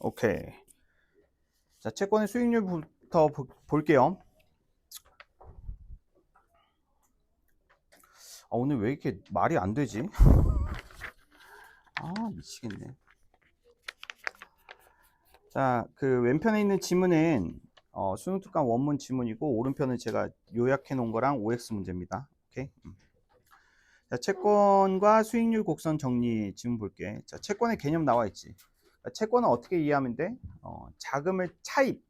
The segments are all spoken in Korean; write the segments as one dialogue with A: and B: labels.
A: 오케이. 자, 채권의 수익률부터 볼게요. 오늘 왜 이렇게 말이 안 되지? 미치겠네. 자, 그 왼편에 있는 지문은 수능 특강 원문 지문이고, 오른편은 제가 요약해 놓은 거랑 OX 문제입니다. 오케이. 자, 채권과 수익률 곡선 정리 지문 볼게. 자, 채권의 개념 나와 있지. 채권은 어떻게 이해하면 돼? 자금을 차입,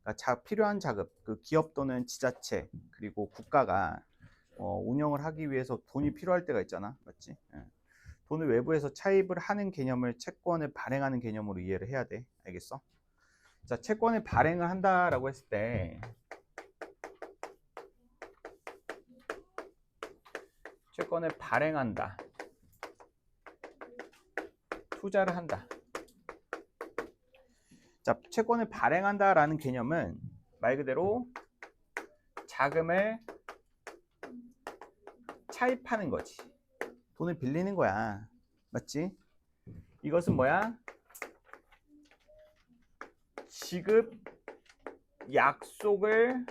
A: 그러니까 필요한 자금, 그 기업 또는 지자체 그리고 국가가 운영을 하기 위해서 돈이 필요할 때가 있잖아, 맞지? 예. 돈을 외부에서 차입을 하는 개념을 채권을 발행하는 개념으로 이해를 해야 돼. 알겠어? 자, 채권을 발행을 한다라고 했을 때 채권을 발행한다, 투자를 한다. 자, 채권을 발행한다라는 개념은 말 그대로 자금을 차입하는 거지. 돈을 빌리는 거야. 맞지? 이것은 뭐야? 지급 약속을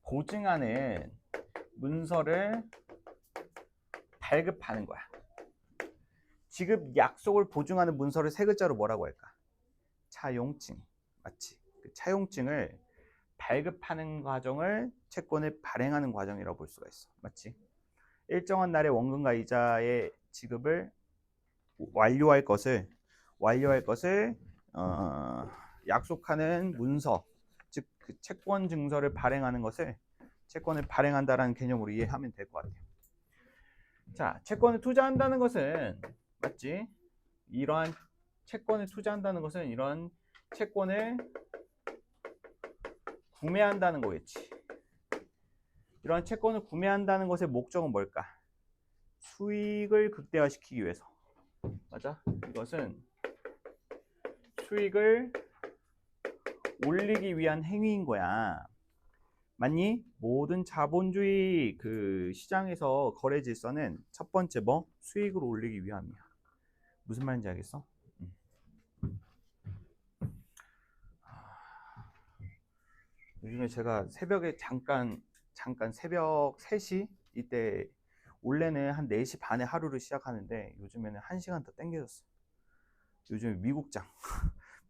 A: 보증하는 문서를 발급하는 거야. 지급 약속을 보증하는 문서를 세 글자로 뭐라고 할까? 차용증. 맞지? 그 차용증을 발급하는 과정을 채권을 발행하는 과정이라고 볼 수가 있어. 맞지? 일정한 날에 원금과 이자의 지급을 완료할 것을 약속하는 문서, 즉 그 채권 증서를 발행하는 것을 채권을 발행한다라는 개념으로 이해하면 될 것 같아요. 자, 채권을 투자한다는 것은 맞지? 이러한 채권을 투자한다는 것은 이런 채권을 구매한다는 거겠지. 이러한 채권을 구매한다는 것의 목적은 뭘까? 수익을 극대화시키기 위해서. 맞아? 이것은 수익을 올리기 위한 행위인 거야. 맞니? 모든 자본주의 그 시장에서 거래 질서는 첫 번째 뭐? 수익을 올리기 위함이야. 무슨 말인지 알겠어? 요즘에 제가 새벽에 잠깐 새벽 3시 이때 원래는 한 4시 반에 하루를 시작하는데 요즘에는 1시간 더 땡겨졌어. 요즘에 미국장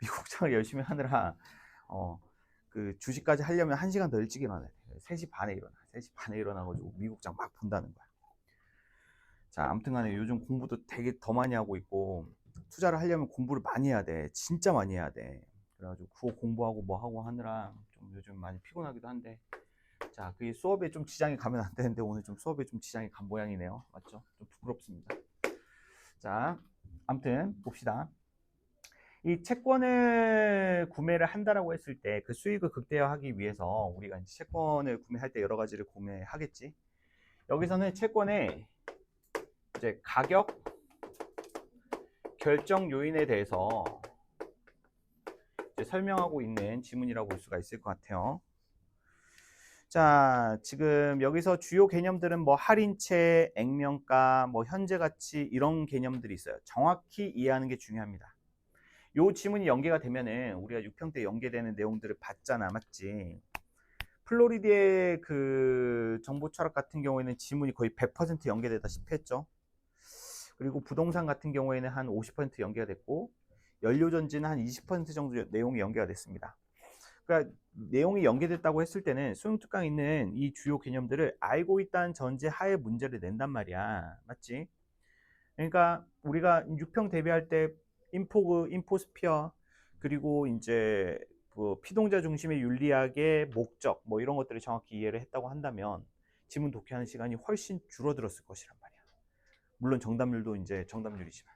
A: 미국장을 열심히 하느라 그 주식까지 하려면 1시간 더 일찍 일어나야 돼. 3시 반에 일어나. 3시 반에 일어나가지고 미국장 막 본다는 거야. 자, 아무튼 간에 요즘 공부도 되게 더 많이 하고 있고, 투자를 하려면 공부를 많이 해야 돼. 진짜 많이 해야 돼. 그래가지고 그거 공부하고 뭐 하고 하느라 좀 요즘 많이 피곤하기도 한데, 자, 그 수업에 좀 지장이 가면 안 되는데 오늘 좀 수업에 좀 지장이 간 모양이네요. 맞죠? 좀 부끄럽습니다. 자, 아무튼 봅시다. 이 채권을 구매를 한다라고 했을 때 그 수익을 극대화하기 위해서 우리가 이제 채권을 구매할 때 여러 가지를 구매하겠지. 여기서는 채권의 이제 가격 결정 요인에 대해서 이제 설명하고 있는 지문이라고 볼 수가 있을 것 같아요. 자, 지금 여기서 주요 개념들은 뭐 할인채, 액면가, 뭐 현재 가치 이런 개념들이 있어요. 정확히 이해하는 게 중요합니다. 요 지문이 연계가 되면은 우리가 6평 때 연계되는 내용들을 봤잖아, 맞지? 플로리디의 그 정보 철학 같은 경우에는 지문이 거의 100% 연계되다시피 했죠. 그리고 부동산 같은 경우에는 한 50% 연계가 됐고 연료전지는 한 20% 정도 내용이 연계가 됐습니다. 그러니까 내용이 연계됐다고 했을 때는 수능 특강에 있는 이 주요 개념들을 알고 있다는 전제 하에 문제를 낸단 말이야. 맞지? 그러니까 우리가 6평 대비할 때 인포그, 인포스피어 그리고 이제 그 피동자 중심의 윤리학의 목적 뭐 이런 것들을 정확히 이해를 했다고 한다면 지문 독해하는 시간이 훨씬 줄어들었을 것이란 말이야. 물론 정답률도 이제 정답률이지만.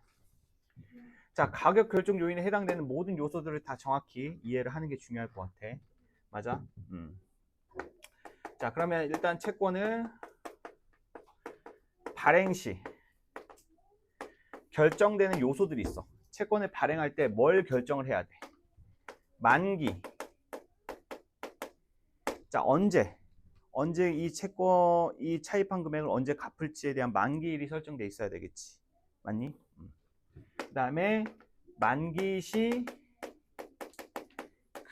A: 자, 가격 결정 요인에 해당되는 모든 요소들을 다 정확히 이해를 하는 게 중요할 것 같아. 맞아? 자, 그러면 일단 채권은 발행 시 결정되는 요소들이 있어. 채권을 발행할 때 뭘 결정을 해야 돼? 만기. 자, 언제 이 채권, 이 차입한 금액을 언제 갚을지에 대한 만기일이 설정돼 있어야 되겠지. 맞니? 그 다음에 만기 시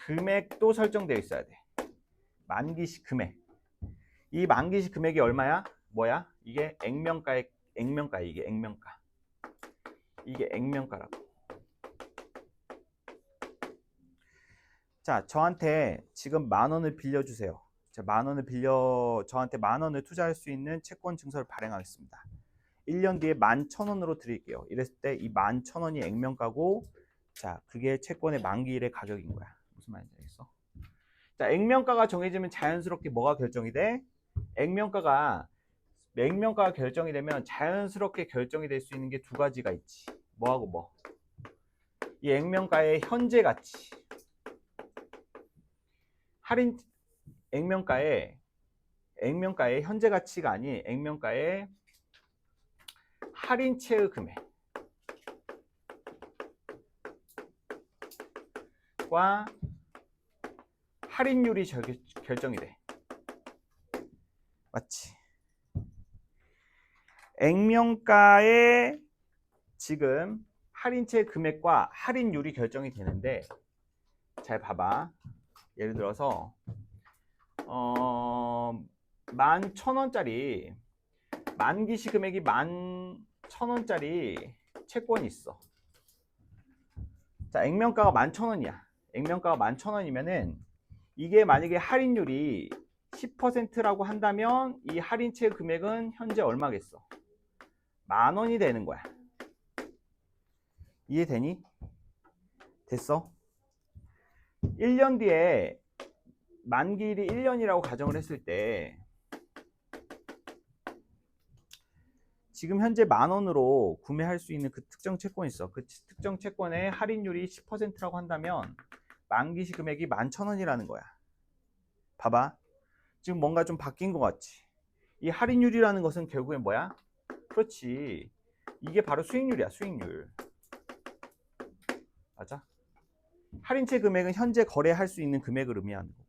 A: 금액도 설정되어 있어야 돼. 만기시 금액. 이 만기시 금액이 얼마야? 뭐야? 이게 액면가, 이게 액면가. 이게 액면가라고. 자, 저한테 지금 10,000원을 빌려주세요. 자, 10,000원을 저한테 10,000원을 투자할 수 있는 채권 증서를 발행하겠습니다. 1년 뒤에 11,000원으로 드릴게요. 이랬을 때 이 11,000원이 액면가고, 자, 그게 채권의 만기일의 가격인 거야. 무슨 말인지 알겠어? 자, 액면가가 정해지면 자연스럽게 뭐가 결정이 돼? 액면가가 결정이 되면 자연스럽게 결정이 될 수 있는 게 두 가지가 있지. 뭐하고 뭐? 이 액면가의 현재 가치. 액면가의 현재 가치가 아닌 액면가의 할인체의 금액과 할인율이 결정이 돼. 맞지? 액면가의 지금 할인체 금액과 할인율이 결정이 되는데, 잘 봐봐. 예를 들어서 11,000원짜리 만기시 금액이 11,000원짜리 채권이 있어. 자, 액면가가 11,000원이야. 액면가가 11,000원이면은 이게 만약에 할인율이 10%라고 한다면 이 할인체 금액은 현재 얼마겠어? 10,000원이 되는 거야. 이해되니? 됐어? 1년 뒤에 만기일이 1년이라고 가정을 했을 때 지금 현재 10,000원으로 구매할 수 있는 그 특정 채권이 있어. 그 특정 채권의 할인율이 10%라고 한다면 만기시 금액이 11,000원이라는 거야. 봐봐. 지금 뭔가 좀 바뀐 것 같지? 이 할인율이라는 것은 결국엔 뭐야? 그렇지. 이게 바로 수익률이야, 수익률. 맞아? 할인채 금액은 현재 거래할 수 있는 금액을 의미하는 거고.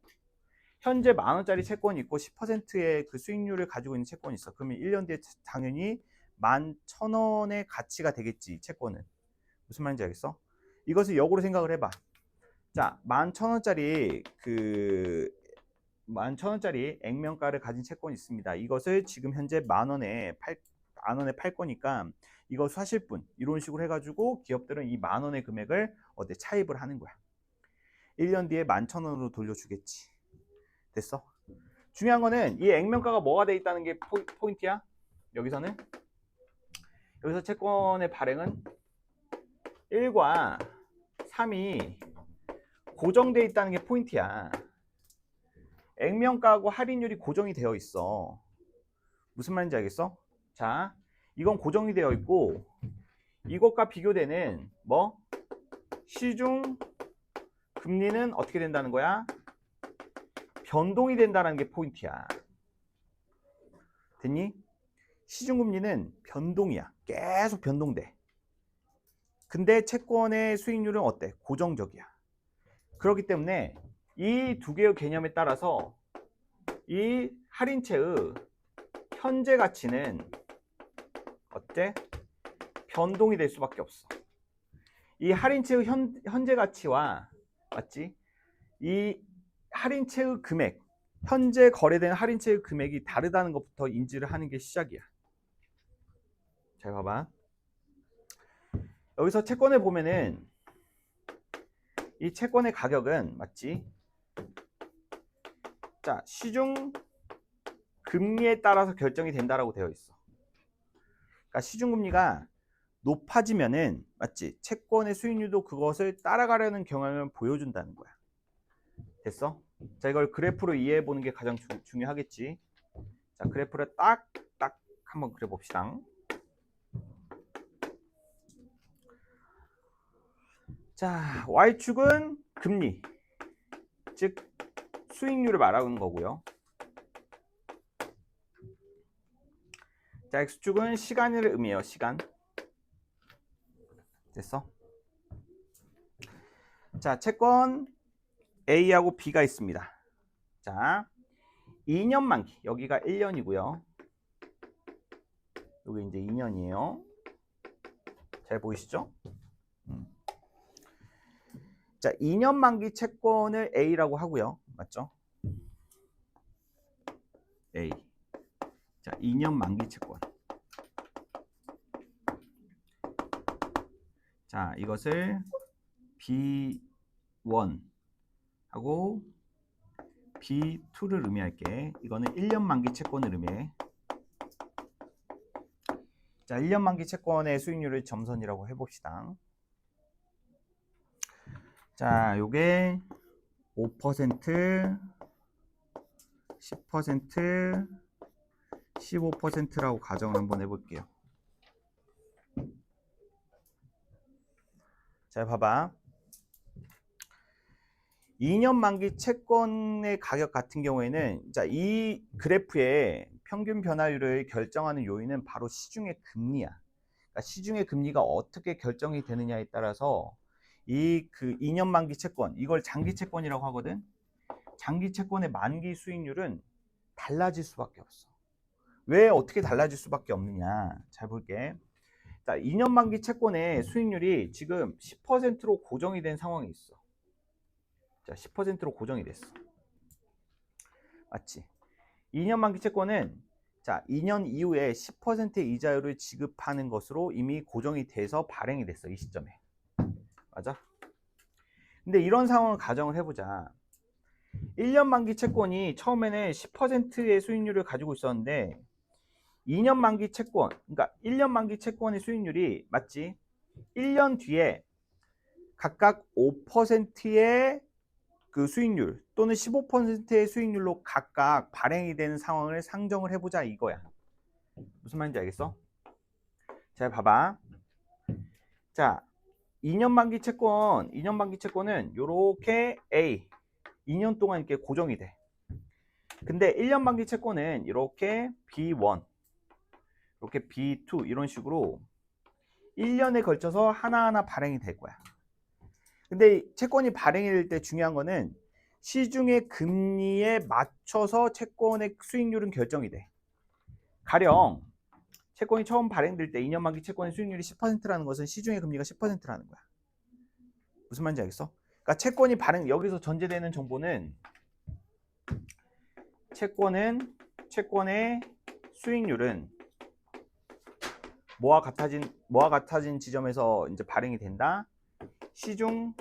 A: 현재 10,000원짜리 채권이 있고 10%의 그 수익률을 가지고 있는 채권이 있어. 그러면 1년 뒤에 당연히 11,000원의 가치가 되겠지, 이 채권은. 무슨 말인지 알겠어? 이것을 역으로 생각을 해봐. 자, 11,000원짜리 11,000원짜리 액면가를 가진 채권이 있습니다. 이것을 지금 현재 10,000원에 팔 거니까 이거 사실 분 이런 식으로 해가지고 기업들은 이 10,000원의 금액을 차입을 하는 거야. 1년 뒤에 11,000원으로 돌려주겠지. 됐어? 중요한 거는 이 액면가가 뭐가 돼 있다는 게 포인트야. 여기서 채권의 발행은 1과 3이 고정돼 있다는 게 포인트야. 액면가하고 할인율이 고정이 되어 있어. 무슨 말인지 알겠어? 자, 이건 고정이 되어 있고 이것과 비교되는 시중 금리는 어떻게 된다는 거야? 변동이 된다는 게 포인트야. 됐니? 시중금리는 변동이야. 계속 변동돼. 근데 채권의 수익률은 어때? 고정적이야. 그렇기 때문에 이 두 개의 개념에 따라서 이 할인채의 현재 가치는 어때? 변동이 될 수밖에 없어. 이 할인채의 현재 가치와 맞지? 이 할인채의 금액, 현재 거래된 할인채의 금액이 다르다는 것부터 인지를 하는 게 시작이야. 잘 봐봐. 여기서 채권을 보면은 이 채권의 가격은 맞지? 자, 시중 금리에 따라서 결정이 된다라고 되어 있어. 그러니까 시중 금리가 높아지면은 맞지? 채권의 수익률도 그것을 따라가려는 경향을 보여준다는 거야. 됐어? 자, 이걸 그래프로 이해해 보는 게 가장 중요하겠지. 자, 그래프를 딱 한번 그려 봅시다. 자, Y축은 금리, 즉 수익률을 말하는 거고요. 자, X축은 시간을 의미해요. 시간. 됐어? 자, 채권 A하고 B가 있습니다. 자, 2년 만기. 여기가 1년이고요. 여기 이제 2년이에요. 잘 보이시죠? 자, 2년 만기 채권을 A라고 하고요. 맞죠? A. 자, 2년 만기 채권. 자, 이것을 B1 하고 B2를 의미할게. 이거는 1년 만기 채권을 의미해. 자, 1년 만기 채권의 수익률을 점선이라고 해봅시다. 자, 요게 5%, 10%, 15%라고 가정을 한번 해볼게요. 자, 봐봐. 2년 만기 채권의 가격 같은 경우에는, 자, 이 그래프의 평균 변화율을 결정하는 요인은 바로 시중의 금리야. 그러니까 시중의 금리가 어떻게 결정이 되느냐에 따라서 이 그 2년 만기 채권, 이걸 장기 채권이라고 하거든. 장기 채권의 만기 수익률은 달라질 수밖에 없어. 왜 어떻게 달라질 수밖에 없느냐? 잘 볼게. 자, 2년 만기 채권의 수익률이 지금 10%로 고정이 된 상황이 있어. 자, 10%로 고정이 됐어. 맞지? 2년 만기 채권은 자, 2년 이후에 10%의 이자율을 지급하는 것으로 이미 고정이 돼서 발행이 됐어. 이 시점에. 맞아? 근데 이런 상황을 가정을 해보자. 1년 만기 채권이 처음에는 10%의 수익률을 가지고 있었는데 2년 만기 채권, 그러니까 1년 만기 채권의 수익률이 맞지? 1년 뒤에 각각 5%의 그 수익률 또는 15%의 수익률로 각각 발행이 되는 상황을 상정을 해보자 이거야. 무슨 말인지 알겠어? 자, 봐봐. 자, 2년 만기 채권은 요렇게 A 2년 동안 이렇게 고정이 돼. 근데 1년 만기 채권은 이렇게 B1, 이렇게 B2 이런 식으로 1년에 걸쳐서 하나하나 발행이 될 거야. 근데 채권이 발행이 될 때 중요한 거는 시중의 금리에 맞춰서 채권의 수익률은 결정이 돼. 가령 채권이 처음 발행될 때 2년 만기 채권의 수익률이 10%라는 것은 시중의 금리가 10%라는 거야. 무슨 말인지 알겠어? 그러니까 채권이 여기서 전제되는 정보는 채권의 수익률은 뭐와 같아진 지점에서 이제 발행이 된다. 시중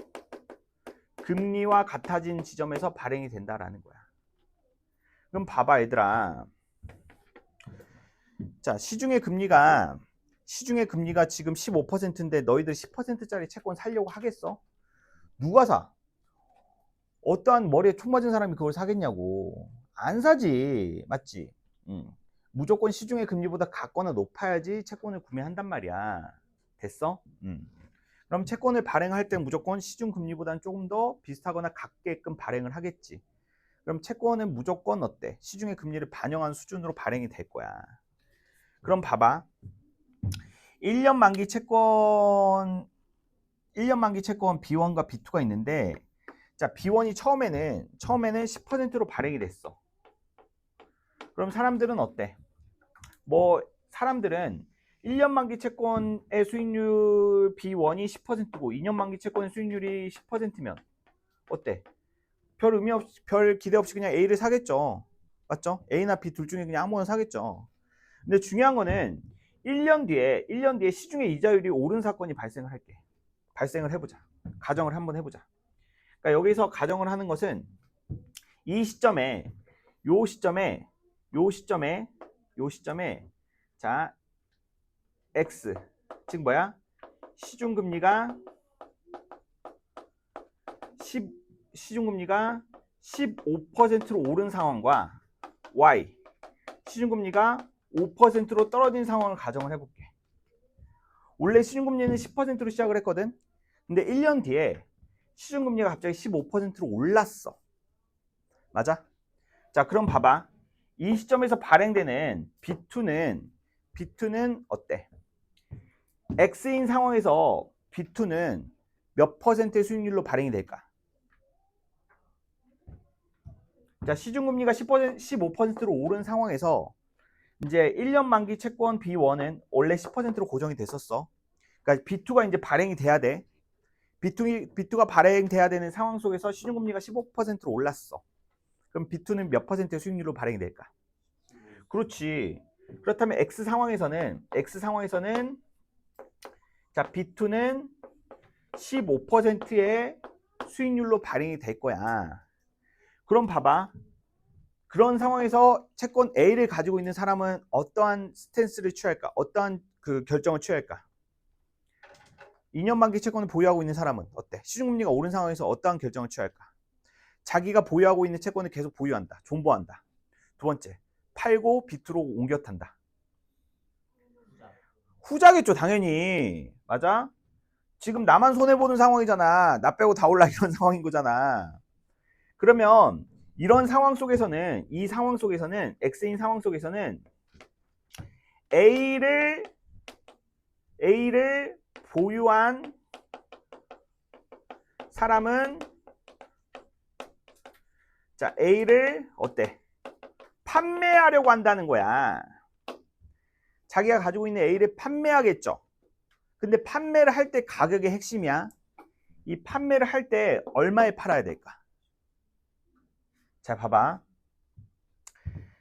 A: 금리와 같아진 지점에서 발행이 된다라는 거야. 그럼 봐봐 얘들아. 자, 시중의 금리가 지금 15%인데 너희들 10%짜리 채권 살려고 하겠어? 누가 사? 어떠한 머리에 총 맞은 사람이 그걸 사겠냐고. 안 사지. 맞지? 무조건 시중의 금리보다 같거나 높아야지 채권을 구매한단 말이야. 됐어? 그럼 채권을 발행할 때 무조건 시중 금리보다는 조금 더 비슷하거나 같게끔 발행을 하겠지. 그럼 채권은 무조건 어때? 시중의 금리를 반영한 수준으로 발행이 될 거야. 그럼 봐봐. 1년 만기 채권 B1과 B2가 있는데, 자, B1이 처음에는 10%로 발행이 됐어. 그럼 사람들은 어때? 사람들은 1년 만기 채권의 수익률 B1이 10%고 2년 만기 채권의 수익률이 10%면 어때? 별 기대 없이 그냥 A를 사겠죠. 맞죠? A나 B 둘 중에 그냥 아무거나 사겠죠. 근데 중요한 거는 1년 뒤에 시중의 이자율이 오른 사건이 발생을 해보자. 가정을 한번 해보자. 그러니까 여기서 가정을 하는 것은 이 시점에 자, X 즉 뭐야? 시중금리가 15%로 오른 상황과 Y 시중금리가 5%로 떨어진 상황을 가정을 해볼게. 원래 시중금리는 10%로 시작을 했거든. 근데 1년 뒤에 시중금리가 갑자기 15%로 올랐어. 맞아? 자, 그럼 봐봐. 이 시점에서 발행되는 B2는 어때? X인 상황에서 B2는 몇 퍼센트의 수익률로 발행이 될까? 자, 시중금리가 15%로 오른 상황에서 이제 1년 만기 채권 B1은 원래 10%로 고정이 됐었어. 그러니까 B2가 이제 발행이 돼야 돼. B2가 발행돼야 되는 상황 속에서 시중금리가 15%로 올랐어. 그럼 B2는 몇 퍼센트의 수익률로 발행이 될까? 그렇지. 그렇다면 X 상황에서는 자, B2는 15%의 수익률로 발행이 될 거야. 그럼 봐봐. 그런 상황에서 채권 A를 가지고 있는 사람은 어떠한 스탠스를 취할까? 어떠한 그 결정을 취할까? 2년 만기 채권을 보유하고 있는 사람은 어때? 시중금리가 오른 상황에서 어떠한 결정을 취할까? 자기가 보유하고 있는 채권을 계속 보유한다. 존버한다. 두 번째, 팔고 B2로 옮겨 탄다. 후자겠죠, 당연히. 맞아? 지금 나만 손해보는 상황이잖아. 나 빼고 다 올라 이런 상황인 거잖아. 그러면 이런 상황 속에서는, 이 상황 속에서는, X인 상황 속에서는 A를 보유한 사람은, 자, A를 어때? 판매하려고 한다는 거야. 자기가 가지고 있는 A를 판매하겠죠. 근데 판매를 할 때 가격이 핵심이야. 이 판매를 할 때 얼마에 팔아야 될까? 자, 봐봐.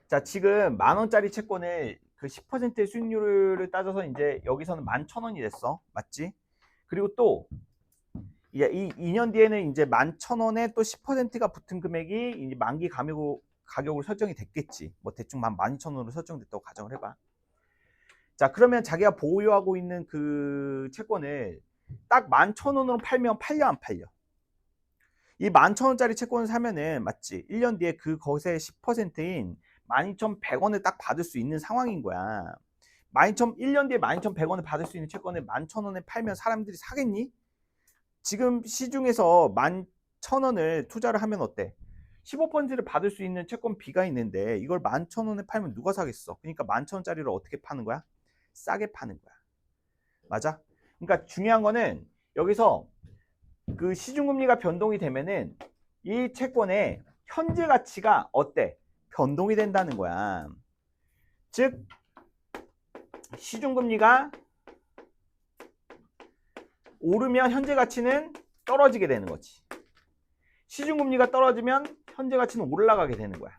A: 자, 지금 10,000원짜리 채권을 그 10%의 수익률을 따져서 이제 여기서는 11,000원이 됐어. 맞지? 그리고 또 이 2년 뒤에는 이제 11,000원에 또 10%가 붙은 금액이 이제 만기 가격으로 설정이 됐겠지. 뭐 대충 12,000원으로 설정됐다고 가정을 해봐. 자, 그러면 자기가 보유하고 있는 그 채권을 딱 11,000원으로 팔면 팔려 안 팔려? 이 11,000원짜리 채권을 사면은 맞지? 1년 뒤에 그 것의 10%인 12,100원을 딱 받을 수 있는 상황인 거야. 1년 뒤에 12,100원을 받을 수 있는 채권을 11,000원에 팔면 사람들이 사겠니? 지금 시중에서 11,000원을 투자를 하면 어때? 15%를 받을 수 있는 채권 B가 있는데 이걸 11,000원에 팔면 누가 사겠어? 그러니까 11,000원짜리를 어떻게 파는 거야? 싸게 파는 거야. 맞아? 그러니까 중요한 거는 여기서 그 시중금리가 변동이 되면은 이 채권의 현재 가치가 어때? 변동이 된다는 거야. 즉 시중금리가 오르면 현재 가치는 떨어지게 되는 거지. 시중금리가 떨어지면 현재 가치는 올라가게 되는 거야.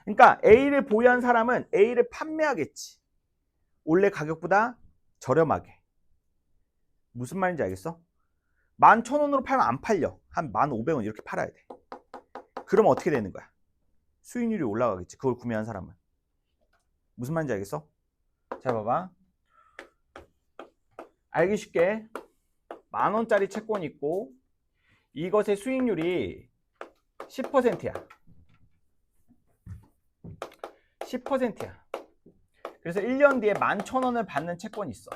A: 그러니까 A를 보유한 사람은 A를 판매하겠지. 원래 가격보다 저렴하게. 무슨 말인지 알겠어? 11,000원으로 팔면 안 팔려. 한 15,000원 이렇게 팔아야 돼. 그러면 어떻게 되는 거야? 수익률이 올라가겠지. 그걸 구매한 사람은. 무슨 말인지 알겠어? 자, 봐봐. 알기 쉽게 10,000원짜리 채권이 있고 이것의 수익률이 10%야. 10%야. 그래서 1년 뒤에 11,000원을 받는 채권이 있어.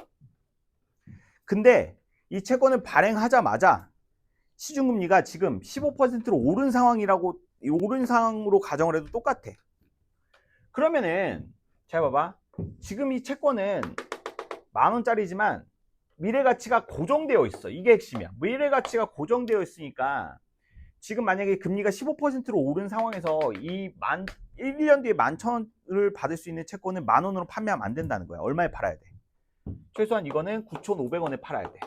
A: 근데 이 채권을 발행하자마자 시중금리가 지금 15%로 오른 상황으로 가정을 해도 똑같아. 그러면은 잘 봐봐. 지금 이 채권은 10,000원짜리지만 미래가치가 고정되어 있어. 이게 핵심이야. 미래가치가 고정되어 있으니까 지금 만약에 금리가 15%로 오른 상황에서 1년 뒤에 11,000원을 받을 수 있는 채권을 10,000원으로 판매하면 안 된다는 거야. 얼마에 팔아야 돼? 최소한 이거는 9,500원에 팔아야 돼.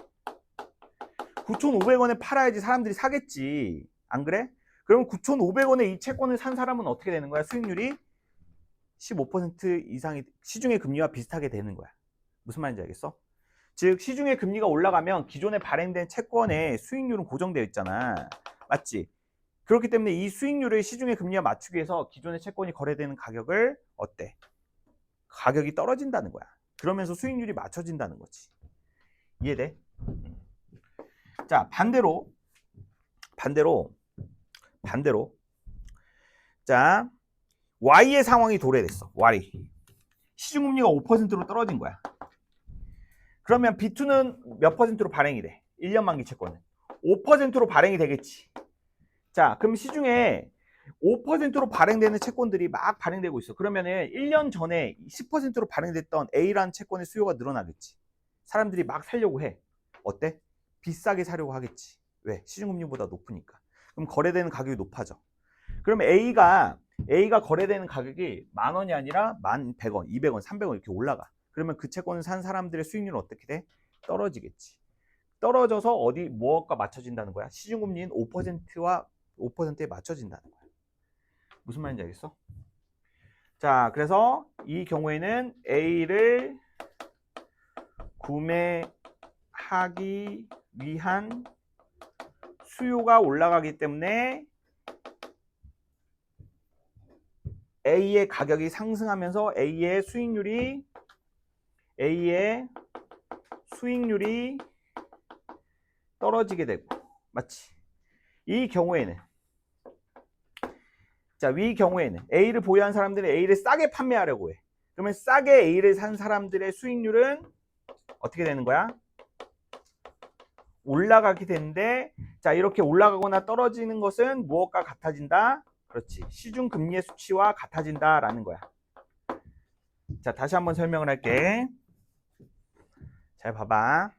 A: 9,500원에 팔아야지 사람들이 사겠지. 안 그래? 그러면 9,500원에 이 채권을 산 사람은 어떻게 되는 거야? 수익률이 15% 이상이 시중의 금리와 비슷하게 되는 거야. 무슨 말인지 알겠어? 즉 시중의 금리가 올라가면 기존에 발행된 채권의 수익률은 고정되어 있잖아. 맞지? 그렇기 때문에 이 수익률을 시중의 금리와 맞추기 위해서 기존의 채권이 거래되는 가격을 어때? 가격이 떨어진다는 거야. 그러면서 수익률이 맞춰진다는 거지. 이해돼? 자, 반대로 자, Y의 상황이 도래됐어. Y. 시중금리가 5%로 떨어진 거야. 그러면 B2는 몇 퍼센트로 발행이 돼? 1년 만기 채권은 5%로 발행이 되겠지. 자, 그럼 시중에 5%로 발행되는 채권들이 막 발행되고 있어. 그러면은 1년 전에 10%로 발행됐던 A라는 채권의 수요가 늘어나겠지. 사람들이 막 사려고 해. 어때? 비싸게 사려고 하겠지. 왜? 시중금리보다 높으니까. 그럼 거래되는 가격이 높아져. 그러면 A가 거래되는 가격이 10,000원이 아니라 1,100원, 200원, 300원 이렇게 올라가. 그러면 그 채권을 산 사람들의 수익률은 어떻게 돼? 떨어지겠지. 떨어져서 어디 무엇과 맞춰진다는 거야? 시중금리는 5%와 5%에 맞춰진다는 거야. 무슨 말인지 알겠어? 자, 그래서 이 경우에는 A를 구매하기 위한 수요가 올라가기 때문에 A의 가격이 상승하면서 A의 수익률이 떨어지게 되고, 맞지? 이 경우에는, 자, 위 경우에는 A를 보유한 사람들은 A를 싸게 판매하려고 해. 그러면 싸게 A를 산 사람들의 수익률은 어떻게 되는 거야? 올라가게 되는데, 자, 이렇게 올라가거나 떨어지는 것은 무엇과 같아진다? 그렇지. 시중금리의 수치와 같아진다라는 거야. 자, 다시 한번 설명을 할게. 잘 봐봐.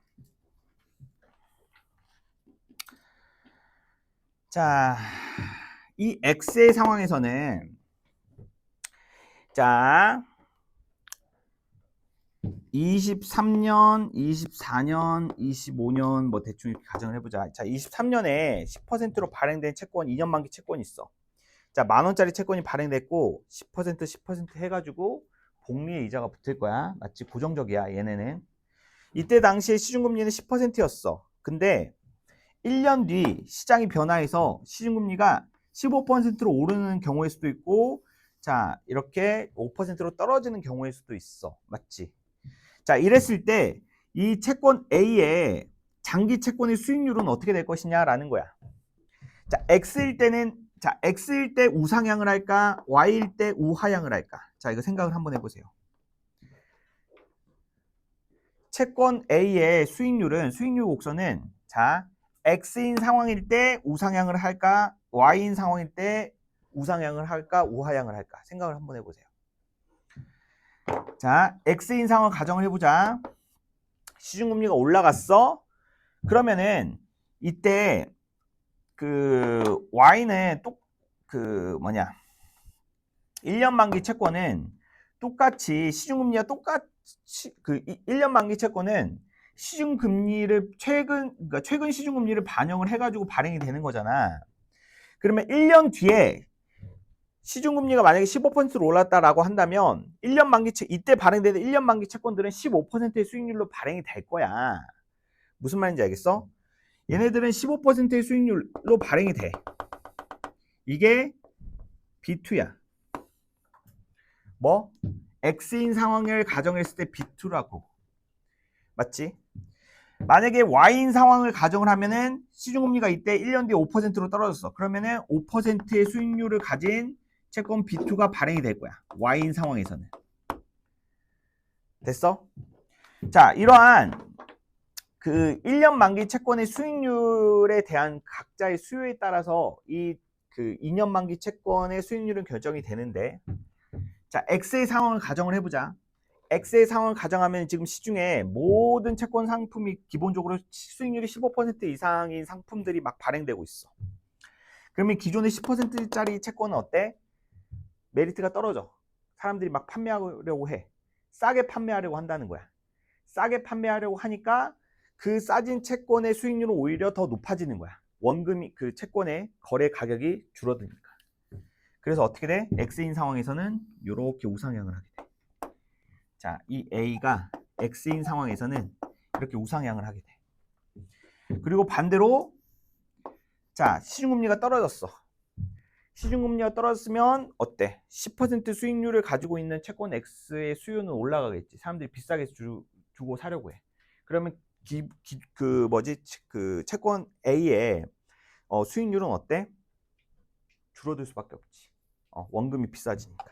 A: 자, 이 X의 상황에서는, 자, 23년, 24년, 25년 뭐 대충 이렇게 가정을 해보자. 자, 23년에 10%로 발행된 채권, 2년 만기 채권이 있어. 자, 10,000원짜리 채권이 발행됐고 10% 해가지고 복리의 이자가 붙을 거야. 맞지? 고정적이야, 얘네는. 이때 당시에 시중금리는 10%였어. 근데 1년 뒤 시장이 변화해서 시중금리가 15%로 오르는 경우일 수도 있고, 자, 이렇게 5%로 떨어지는 경우일 수도 있어. 맞지? 자, 이랬을 때 이 채권 A의 장기 채권의 수익률은 어떻게 될 것이냐라는 거야. 자, X일 때 우상향을 할까? Y일 때 우하향을 할까? 자, 이거 생각을 한번 해보세요. 채권 A의 수익률 곡선은, 자, X인 상황일 때 우상향을 할까? Y인 상황일 때 우상향을 할까? 우하향을 할까? 생각을 한번 해보세요. 자, X인 상황 가정을 해보자. 시중금리가 올라갔어. 그러면은 이때 Y는 1년 만기 채권은 똑같이 시중금리와 똑같이 1년 만기 채권은 시중금리를 그러니까 최근 시중금리를 반영을 해가지고 발행이 되는 거잖아. 그러면 1년 뒤에 시중금리가 만약에 15%로 올랐다라고 한다면 1년 만기 이때 발행되는 1년 만기 채권들은 15%의 수익률로 발행이 될 거야. 무슨 말인지 알겠어? 얘네들은 15%의 수익률로 발행이 돼. 이게 B2야. 뭐? X인 상황을 가정했을 때 B2라고. 맞지? 만약에 Y인 상황을 가정을 하면은 시중금리가 이때 1년 뒤에 5%로 떨어졌어. 그러면은 5%의 수익률을 가진 채권 B2가 발행이 될 거야. Y인 상황에서는. 됐어? 자, 이러한 1년 만기 채권의 수익률에 대한 각자의 수요에 따라서 이 2년 만기 채권의 수익률은 결정이 되는데, 자, X의 상황을 가정을 해보자. X의 상황을 가정하면 지금 시중에 모든 채권 상품이 기본적으로 수익률이 15% 이상인 상품들이 막 발행되고 있어. 그러면 기존의 10%짜리 채권은 어때? 메리트가 떨어져. 사람들이 막 판매하려고 해. 싸게 판매하려고 한다는 거야. 싸게 판매하려고 하니까 그 싸진 채권의 수익률은 오히려 더 높아지는 거야. 원금이 채권의 거래 가격이 줄어드니까. 그래서 어떻게 돼? X인 상황에서는 이렇게 우상향을 하게 돼. 자, 이 A가 X인 상황에서는 이렇게 우상향을 하게 돼. 그리고 반대로, 자, 시중금리가 떨어졌어. 시중금리가 떨어졌으면 어때? 10% 수익률을 가지고 있는 채권 X의 수요는 올라가겠지. 사람들이 비싸게 주고 사려고 해. 그러면 채권 A의 수익률은 어때? 줄어들 수밖에 없지. 원금이 비싸지니까.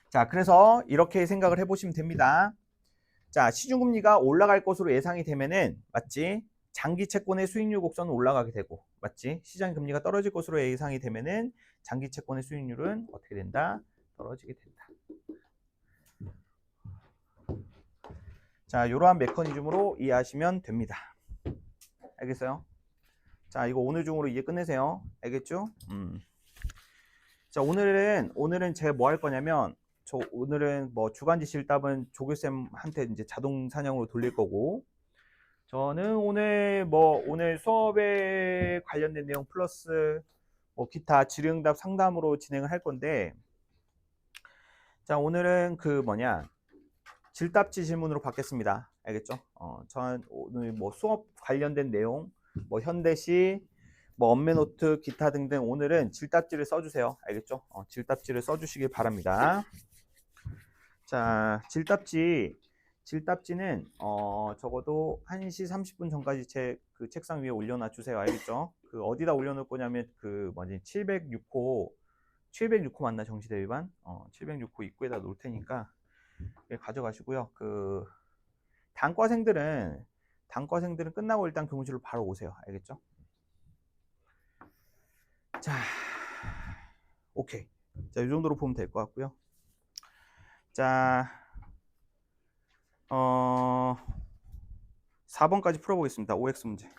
A: 자, 그래서 이렇게 생각을 해보시면 됩니다. 자, 시중금리가 올라갈 것으로 예상이 되면은, 맞지? 장기 채권의 수익률 곡선은 올라가게 되고, 맞지? 시장 금리가 떨어질 것으로 예상이 되면은 장기 채권의 수익률은 어떻게 된다? 떨어지게 된다. 자, 이러한 메커니즘으로 이해하시면 됩니다. 알겠어요? 자, 이거 오늘 중으로 이해 끝내세요. 알겠죠? 자, 오늘은 제가 뭐 할 거냐면, 저 오늘은 뭐 주간지 실답은 조교쌤한테 이제 자동 사냥으로 돌릴 거고, 저는 오늘 수업에 관련된 내용 플러스 뭐 기타 질의응답 상담으로 진행을 할 건데, 자, 오늘은 질답지 질문으로 받겠습니다. 알겠죠? 저는 오늘 뭐 수업 관련된 내용, 뭐 현대시, 뭐 엄매노트, 기타 등등 오늘은 질답지를 써주세요. 알겠죠? 질답지를 써주시길 바랍니다. 자, 질답지는 적어도 1시 30분 전까지 그 책상 위에 올려놔 주세요. 알겠죠? 그 어디다 올려놓을 거냐면 706호 맞나 정시대위반? 706호 입구에다 놓을 테니까 가져가시고요. 그 단과생들은 끝나고 일단 교무실로 바로 오세요. 알겠죠? 자, 오케이. 자, 이 정도로 보면 될 것 같고요. 자, 4번까지 풀어보겠습니다. OX 문제.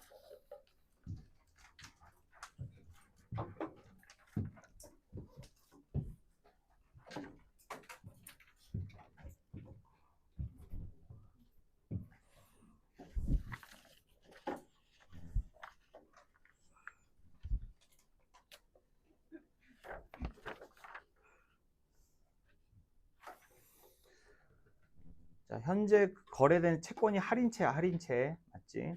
A: 자, 현재 거래된 채권이 할인채야, 할인채. 맞지?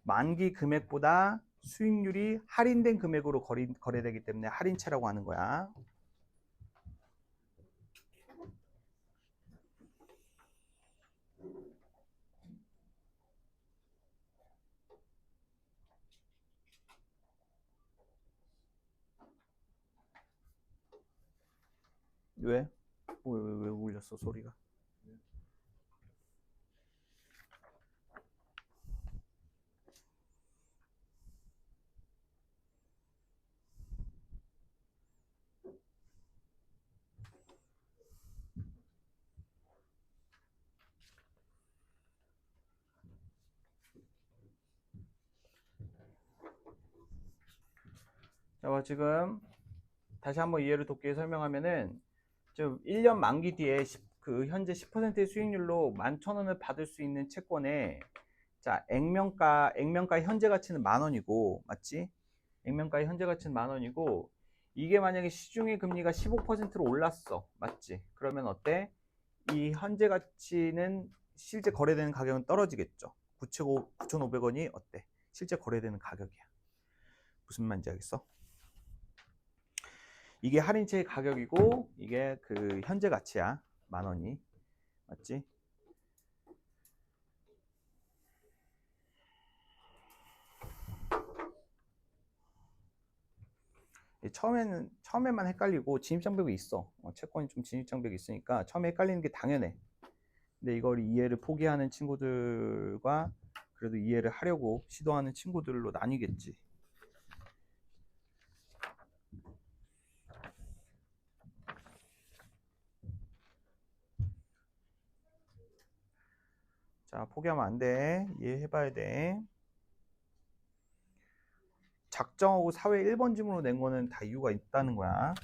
A: 만기 금액보다 수익률이 할인된 금액으로 거래되기 때문에 할인채라고 하는 거야. 왜? 왜 울렸어, 소리가? 자, 지금 다시 한번 이해를 돕기 위해 설명하면은 좀 1년 만기 뒤에 현재 10%의 수익률로 11,000원을 받을 수 있는 채권에 자, 액면가 현재 가치는 10,000원이고, 맞지? 액면가의 현재 가치는 10,000원이고, 이게 만약에 시중의 금리가 15%로 올랐어. 맞지? 그러면 어때? 이 현재 가치는 실제 거래되는 가격은 떨어지겠죠. 9,500원이 어때? 실제 거래되는 가격이야. 무슨 말인지 알겠어? 이게 할인채의 가격이고, 이게 그 현재 가치야. 10,000원이. 맞지? 처음에만 헷갈리고 진입장벽이 있어. 채권이 좀 진입장벽이 있으니까 처음에 헷갈리는 게 당연해. 근데 이걸 이해를 포기하는 친구들과 그래도 이해를 하려고 시도하는 친구들로 나뉘겠지. 자, 포기하면 안 돼. 이해해봐야 돼. 작정하고 사회 1번 지문으로 낸 거는 다 이유가 있다는 거야.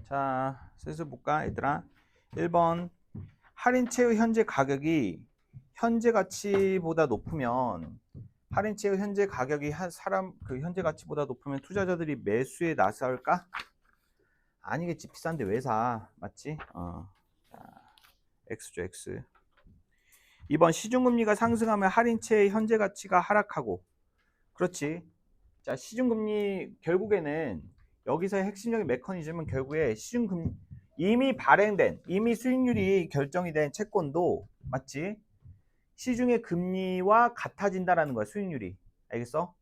A: 자, 슬슬 볼까, 얘들아? 1번. 할인채의 현재 가격이 현재 가치보다 높으면 할인채의 현재 가격이 현재 가치보다 높으면 투자자들이 매수에 나설까? 아니겠지. 비싼데 왜 사? 맞지? 자, X죠, X. 2번 시중금리가 상승하면 할인채의 현재 가치가 하락하고. 그렇지. 자, 시중금리 결국에는 여기서의 핵심적인 메커니즘은 결국에 이미 발행된, 이미 수익률이 결정이 된 채권도 맞지? 시중의 금리와 같아진다라는 거야, 수익률이. 알겠어?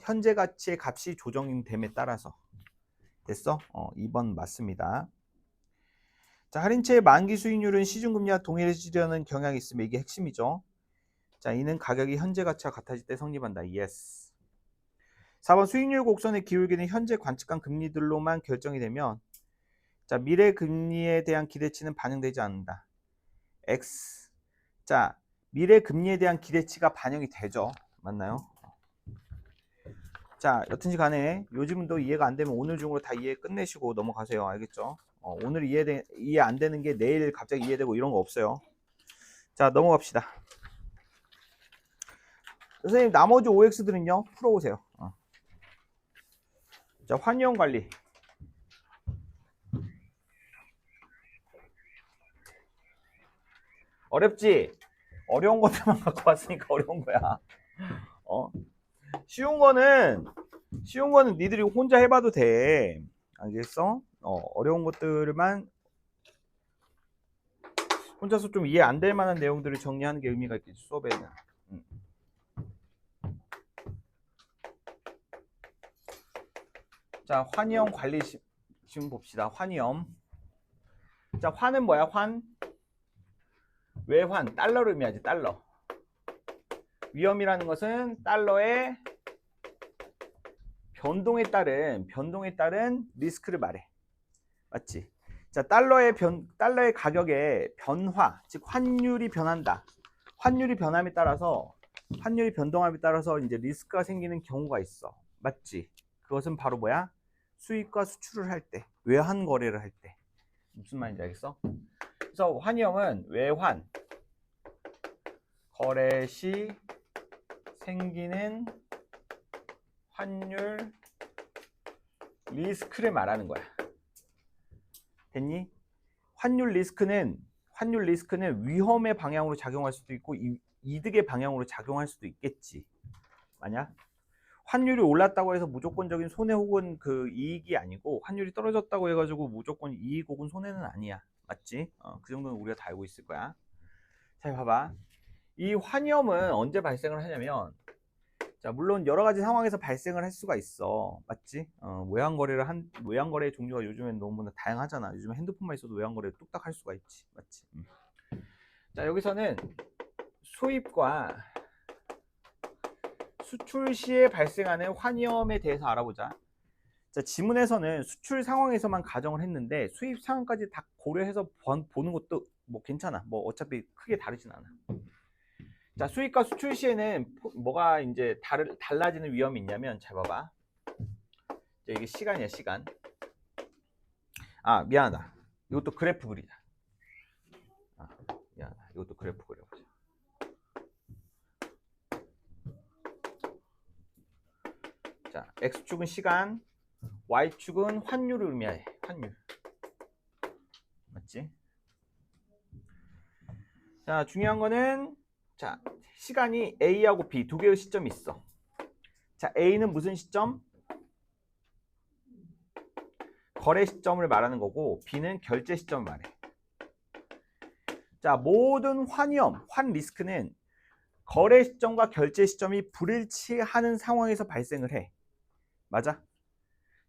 A: 현재 가치의 값이 조정됨에 따라서. 됐어? 2번 맞습니다. 자, 할인채의 만기 수익률은 시중금리와 동일해지려는 경향이 있으며 이게 핵심이죠. 자, 이는 가격이 현재 가치와 같아질 때 성립한다. 예스. 4번 수익률 곡선의 기울기는 현재 관측한 금리들로만 결정이 되면 자, 미래 금리에 대한 기대치는 반영되지 않는다. X. 자, 미래 금리에 대한 기대치가 반영이 되죠. 맞나요? 자, 여튼지 간에 요즘은 또 이해가 안 되면 오늘 중으로 다 이해 끝내시고 넘어가세요. 알겠죠? 오늘 이해 안 되는 게 내일 갑자기 이해되고 이런 거 없어요. 자, 넘어갑시다. 선생님, 나머지 OX들은요? 풀어오세요. 자, 환경 관리. 어렵지? 어려운 것들만 갖고 왔으니까 어려운 거야. 쉬운 거는 니들이 혼자 해봐도 돼. 알겠어? 어려운 것들만 혼자서 좀 이해 안 될 만한 내용들을 정리하는 게 의미가 있겠지, 수업에는. 자, 환위험 관리 지금 봅시다. 환위험. 자, 환은 뭐야? 환? 왜 환? 달러를 의미하지, 달러. 위험이라는 것은 달러의 변동에 따른 리스크를 말해. 맞지? 자, 달러의 가격의 변화, 즉 환율이 변한다. 환율이 변함에 따라서 환율이 변동함에 따라서 이제 리스크가 생기는 경우가 있어. 맞지? 그것은 바로 뭐야? 수입과 수출을 할 때, 외환 거래를 할 때. 무슨 말인지 알겠어? 그래서 환위험은 외환 거래 시 생기는 환율 리스크를 말하는 거야. 됐니? 환율 리스크는 위험의 방향으로 작용할 수도 있고 이득의 방향으로 작용할 수도 있겠지. 만약 환율이 올랐다고 해서 무조건적인 손해 혹은 그 이익이 아니고 환율이 떨어졌다고 해가지고 무조건 이익 혹은 손해는 아니야. 맞지? 그 정도는 우리가 다 알고 있을 거야. 자, 봐봐. 이 환위험은 언제 발생을 하냐면 자, 물론 여러 가지 상황에서 발생을 할 수가 있어. 맞지? 외환거래의 종류가 요즘엔 너무나 다양하잖아. 요즘 핸드폰만 있어도 외환거래 뚝딱 할 수가 있지. 맞지? 자, 여기서는 수입과 수출 시에 발생하는 환위험에 대해서 알아보자. 자, 지문에서는 수출 상황에서만 가정을 했는데 수입 상황까지 다 고려해서 보는 것도 뭐 괜찮아. 뭐 어차피 크게 다르진 않아. 자, 수입과 수출 시에는 뭐가 이제 달라지는 위험이 있냐면, 잘 봐봐. 자, 이게 시간이야, 시간. 아, 미안하다. 이것도 그래프 그리자. 미안하다. 이것도 그래프 그려보자. 자, X축은 시간, Y축은 환율을 의미해. 환율. 맞지? 자, 중요한 거는 자, 시간이 A하고 B 두 개의 시점이 있어. 자, A는 무슨 시점? 거래 시점을 말하는 거고 B는 결제 시점을 말해. 자, 모든 환위험, 환 리스크는 거래 시점과 결제 시점이 불일치하는 상황에서 발생을 해. 맞아?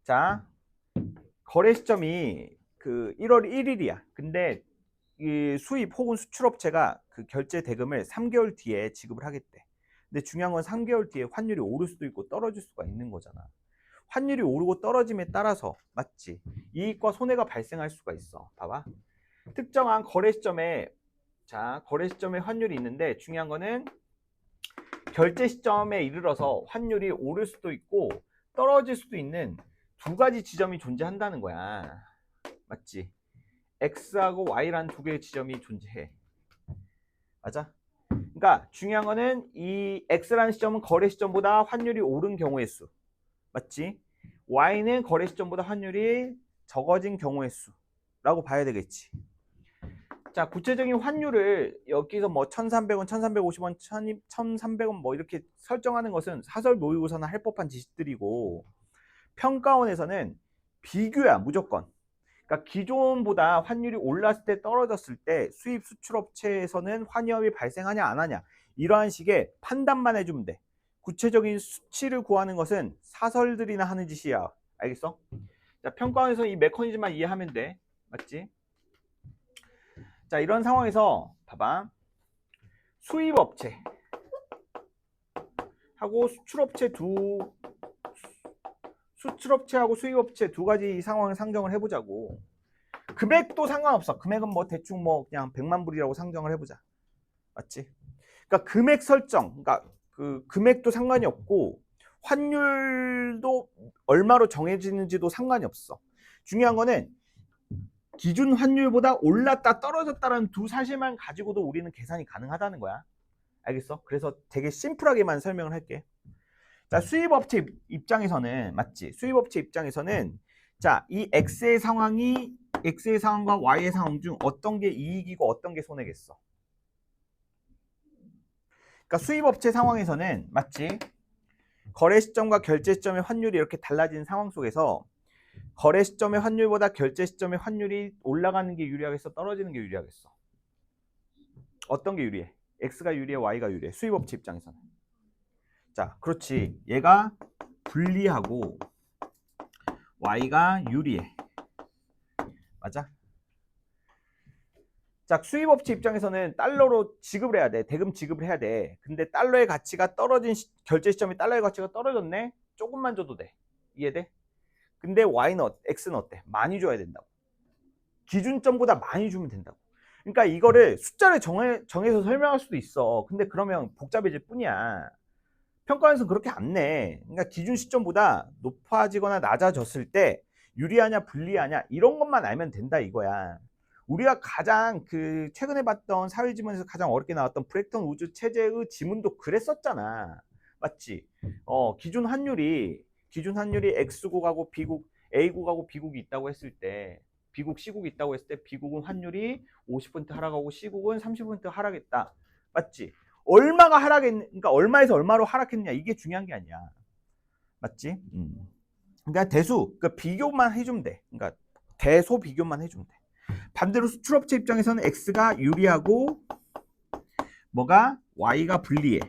A: 자, 거래 시점이 그 1월 1일이야. 근데 이 수입 혹은 수출업체가 그 결제 대금을 3개월 뒤에 지급을 하겠대. 근데 중요한 건 3개월 뒤에 환율이 오를 수도 있고 떨어질 수가 있는 거잖아. 환율이 오르고 떨어짐에 따라서 맞지? 이익과 손해가 발생할 수가 있어. 봐봐. 특정한 거래 시점에 거래 시점에 환율이 있는데 중요한 거는 결제 시점에 이르러서 환율이 오를 수도 있고 떨어질 수도 있는 두 가지 지점이 존재한다는 거야. 맞지? X하고 Y라는 두 개의 지점이 존재해. 맞아? 그러니까 중요한 거는 이 X라는 시점은 거래 시점보다 환율이 오른 경우의 수. 맞지? Y는 거래 시점보다 환율이 적어진 경우의 수라고 봐야 되겠지. 자, 구체적인 환율을 여기서 뭐 1,300원, 1,350원, 1,300원 뭐 이렇게 설정하는 것은 사설 모의고사나 할 법한 지식들이고 평가원에서는 비교야, 무조건. 그러니까 기존보다 환율이 올랐을 때 떨어졌을 때 수입 수출업체에서는 환위험이 발생하냐 안 하냐 이러한 식의 판단만 해주면 돼. 구체적인 수치를 구하는 것은 사설들이나 하는 짓이야. 알겠어? 자, 평가원에서 이 메커니즘만 이해하면 돼. 맞지? 자, 이런 상황에서 봐봐. 수입업체 하고 수출업체하고 수입업체 두 가지 상황을 상정을 해보자고. 금액도 상관없어. 금액은 뭐 대충 뭐 그냥 100만 불이라고 상정을 해보자. 맞지? 그러니까 금액 설정, 그러니까 그 금액도 상관이 없고 환율도 얼마로 정해지는지도 상관이 없어. 중요한 거는 기준 환율보다 올랐다 떨어졌다는 두 사실만 가지고도 우리는 계산이 가능하다는 거야. 알겠어? 그래서 되게 심플하게만 설명을 할게. 자, 수입업체 입장에서는 맞지? 수입업체 입장에서는 자, 이 X의 상황과 Y의 상황 중 어떤 게 이익이고 어떤 게 손해겠어? 그러니까 수입업체 상황에서는 맞지? 거래 시점과 결제 시점의 환율이 이렇게 달라진 상황 속에서 거래 시점의 환율보다 결제 시점의 환율이 올라가는 게 유리하겠어? 떨어지는 게 유리하겠어? 어떤 게 유리해? X가 유리해? Y가 유리해? 수입업체 입장에서는. 자, 그렇지. 얘가 불리하고 Y가 유리해. 맞아? 자, 수입업체 입장에서는 달러로 지급을 해야 돼. 대금 지급을 해야 돼. 근데 달러의 가치가 떨어진 결제 시점에 달러의 가치가 떨어졌네? 조금만 줘도 돼. 이해돼? 근데 X는 어때? 많이 줘야 된다고. 기준점보다 많이 주면 된다고. 그러니까 이거를 숫자를 정해서 설명할 수도 있어. 근데 그러면 복잡해질 뿐이야. 평가원에서는 그렇게 안 내. 그러니까 기준 시점보다 높아지거나 낮아졌을 때 유리하냐 불리하냐 이런 것만 알면 된다 이거야. 우리가 가장 최근에 봤던 사회지문에서 가장 어렵게 나왔던 브렉턴 우즈 체제의 지문도 그랬었잖아. 맞지? 기준 환율이 X국하고 B국, A국하고 B국이 있다고 했을 때 B국, C국이 있다고 했을 때 B국은 환율이 50% 하락하고 C국은 30% 하락했다. 맞지? 얼마가 그러니까 얼마에서 얼마로 하락했냐 이게 중요한 게 아니야. 맞지? 그러니까 그러니까 비교만 해주면 돼. 그러니까 대소 비교만 해주면 돼. 반대로 수출업체 입장에서는 X가 유리하고 뭐가 Y가 불리해.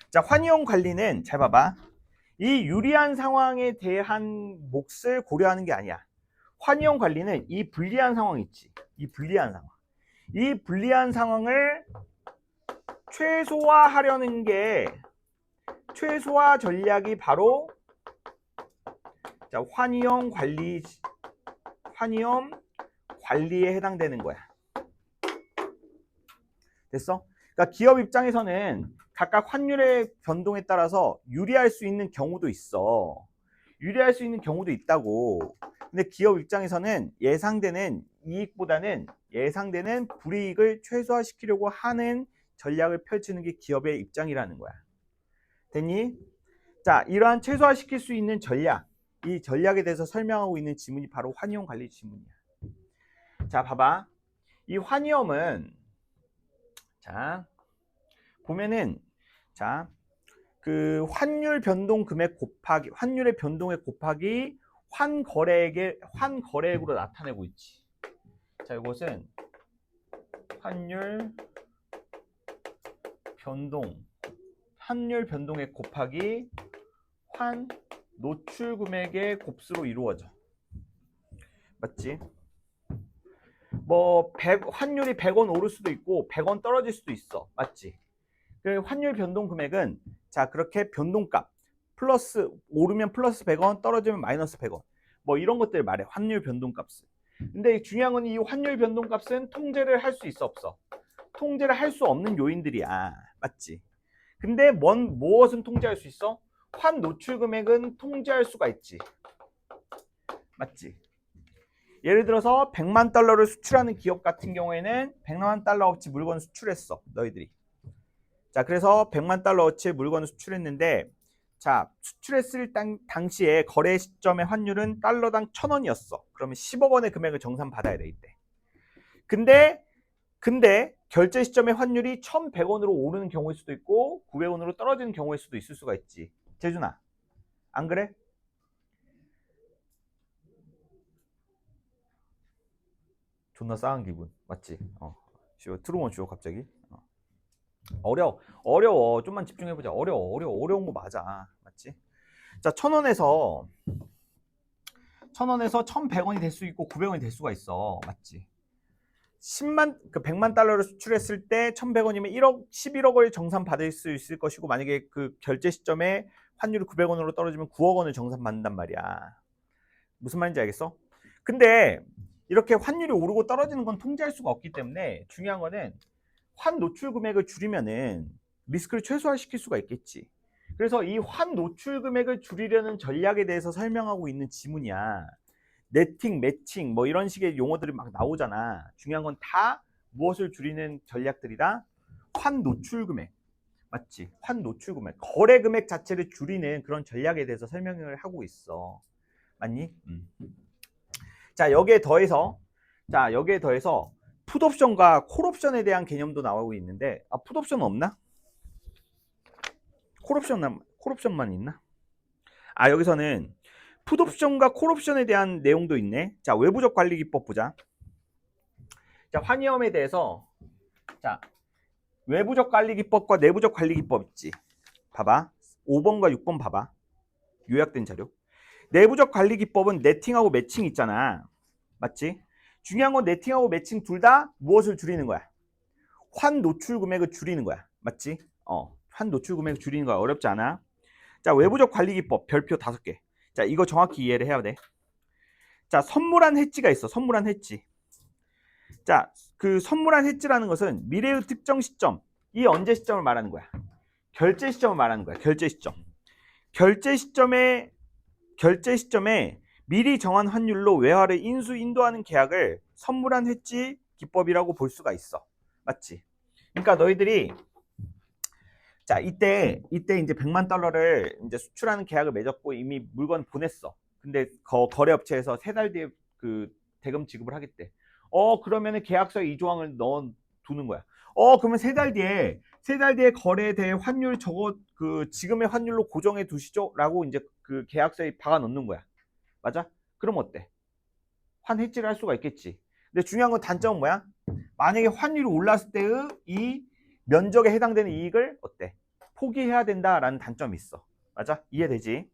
A: 자, 환위험 관리는 잘 봐봐. 이 유리한 상황에 대한 몫을 고려하는 게 아니야. 환위험 관리는 이 불리한 상황 있지. 이 불리한 상황을 최소화하려는 게 최소화 전략이 바로 자, 환위험 관리에 해당되는 거야. 됐어? 그러니까 기업 입장에서는 각각 환율의 변동에 따라서 유리할 수 있는 경우도 있어. 유리할 수 있는 경우도 있다고. 근데 기업 입장에서는 예상되는 이익보다는 예상되는 불이익을 최소화시키려고 하는 전략을 펼치는 게 기업의 입장이라는 거야. 됐니? 자, 이러한 최소화시킬 수 있는 전략, 이 전략에 대해서 설명하고 있는 지문이 바로 환위험 관리 지문이야. 자, 봐봐. 이 환위험은 자, 보면은 자, 그 환율 변동 금액 곱하기 환율의 변동액 곱하기 환거래액으로 나타내고 있지. 자, 이것은 환율 변동액 곱하기 노출 금액의 곱수로 이루어져. 맞지? 뭐 환율이 100원 오를 수도 있고 100원 떨어질 수도 있어. 맞지? 그 환율 변동 금액은 자, 그렇게 변동값 플러스 오르면 플러스 100원 떨어지면 마이너스 100원 뭐 이런 것들 말해. 환율 변동값을. 근데 중요한 건 이 환율 변동값은 통제를 할 수 있어 없어? 통제를 할 수 없는 요인들이야. 맞지? 근데 무엇은 통제할 수 있어? 환 노출 금액은 통제할 수가 있지. 맞지? 예를 들어서 100만 달러를 수출하는 기업 같은 경우에는 100만 달러어치 물건을 수출했어. 너희들이. 자, 그래서 100만 달러어치의 물건을 수출했는데 자, 수출했을 당시에 거래 시점의 환율은 달러당 1,000원이었어. 그러면 10억 원의 금액을 정산받아야 돼 이때. 근데 결제 시점의 환율이 1,100원으로 오르는 경우일 수도 있고 900원으로 떨어지는 경우일 수도 있을 수가 있지. 재준아, 안 그래? 존나 싸한 기분. 맞지? 트루먼 쇼 갑자기. 어려워. 좀만 집중해보자. 어려운 거 맞아. 맞지? 자, 1,000원에서 1,100원이 될 수 있고 900원이 될 수가 있어. 맞지? 100만 달러를 수출했을 때 1,100원이면 11억을 정산 받을 수 있을 것이고, 만약에 그 결제 시점에 환율이 900원으로 떨어지면 9억 원을 정산 받는단 말이야. 무슨 말인지 알겠어? 근데 이렇게 환율이 오르고 떨어지는 건 통제할 수가 없기 때문에 중요한 거는 환 노출 금액을 줄이면은 리스크를 최소화시킬 수가 있겠지. 그래서 이 환 노출 금액을 줄이려는 전략에 대해서 설명하고 있는 지문이야. 네팅, 매칭 뭐 이런 식의 용어들이 막 나오잖아. 중요한 건 다 무엇을 줄이는 전략들이다? 환 노출 금액. 맞지? 환 노출 금액. 거래 금액 자체를 줄이는 그런 전략에 대해서 설명을 하고 있어. 맞니? 자, 여기에 더해서 풋옵션과 콜옵션에 대한 개념도 나오고 있는데, 풋옵션은 없나? 콜옵션만 있나? 여기서는 풋옵션과 콜옵션에 대한 내용도 있네. 자, 외부적 관리 기법 보자. 자, 환위험에 대해서, 자, 외부적 관리 기법과 내부적 관리 기법 있지. 봐봐. 5번과 6번 봐봐. 요약된 자료. 내부적 관리 기법은 네팅하고 매칭 있잖아. 맞지? 중요한 건 네팅하고 매칭 둘 다 무엇을 줄이는 거야? 환 노출 금액을 줄이는 거야. 맞지? 환 노출 금액을 줄이는 거야. 어렵지 않아. 자, 외부적 관리 기법 별표 5개. 자, 이거 정확히 이해를 해야 돼. 자, 선물한 해지가 있어. 선물한 해지. 자, 그 선물한 해지라는 것은 미래의 특정 시점, 이 언제 시점을 말하는 거야? 결제 시점을 말하는 거야. 결제 시점. 결제 시점에 미리 정한 환율로 외화를 인도하는 계약을 선물한 해지 기법이라고 볼 수가 있어. 맞지? 그러니까 너희들이 자, 이때 이제 100만 달러를 이제 수출하는 계약을 맺었고 이미 물건 보냈어. 근데 거래 업체에서 3달 뒤에 그 대금 지급을 하겠대. 그러면은 계약서에 이 조항을 넣어 두는 거야. 그러면 3달 뒤에 거래에 대해 환율 지금의 환율로 고정해 두시죠라고 이제 그 계약서에 박아 넣는 거야. 맞아? 그럼 어때? 환 해지를 할 수가 있겠지. 근데 중요한 건 단점은 뭐야? 만약에 환율이 올랐을 때의 이 면적에 해당되는 이익을 어때? 포기해야 된다라는 단점이 있어. 맞아? 이해되지?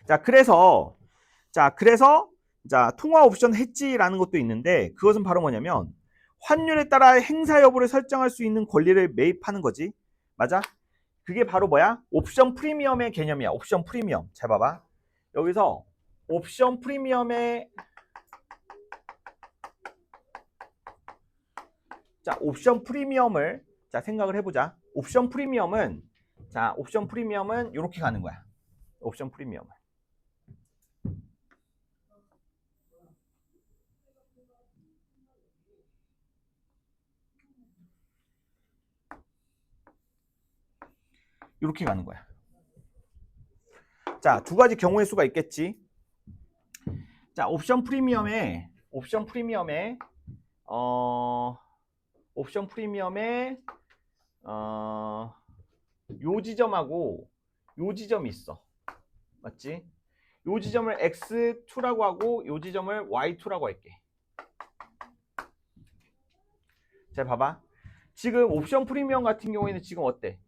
A: 자, 그래서 통화 옵션 해지라는 것도 있는데, 그것은 바로 뭐냐면 환율에 따라 행사 여부를 설정할 수 있는 권리를 매입하는 거지. 맞아? 그게 바로 뭐야? 옵션 프리미엄의 개념이야. 옵션 프리미엄. 잘 봐봐. 여기서 옵션 프리미엄의 옵션 프리미엄을 생각을 해보자. 옵션 프리미엄은 이렇게 가는 거야. 옵션 프리미엄은 이렇게 가는 거야. 자, 두 가지 경우의 수가 있겠지. 자, 옵션 프리미엄의 요 지점하고 요 지점이 있어. 맞지? 요 지점을 X2라고 하고 요 지점을 Y2라고 할게. 자, 봐봐. 지금 옵션 프리미엄 같은 경우에는 지금 어때?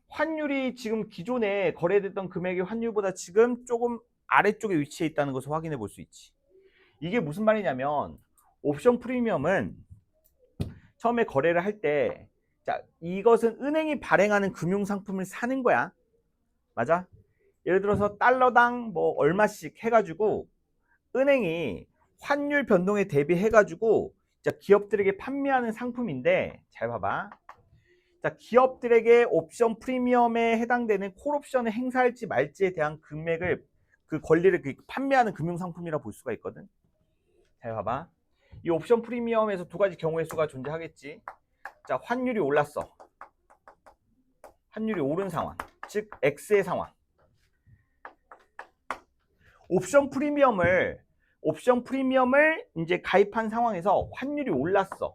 A: 환율이 지금 기존에 거래됐던 금액의 환율보다 지금 조금 아래쪽에 위치해 있다는 것을 확인해 볼 수 있지. 이게 무슨 말이냐면 옵션 프리미엄은 처음에 거래를 할 때 이것은 은행이 발행하는 금융상품을 사는 거야. 맞아? 예를 들어서 달러당 뭐 얼마씩 해가지고 은행이 환율 변동에 대비해가지고 기업들에게 판매하는 상품인데, 잘 봐봐. 자, 기업들에게 옵션 프리미엄에 해당되는 콜옵션을 행사할지 말지에 대한 금액을, 그 권리를 판매하는 금융상품이라 볼 수가 있거든. 잘 봐봐. 이 옵션 프리미엄에서 두 가지 경우의 수가 존재하겠지. 자, 환율이 올랐어. 환율이 오른 상황, 즉 X의 상황. 옵션 프리미엄을 이제 가입한 상황에서 환율이 올랐어.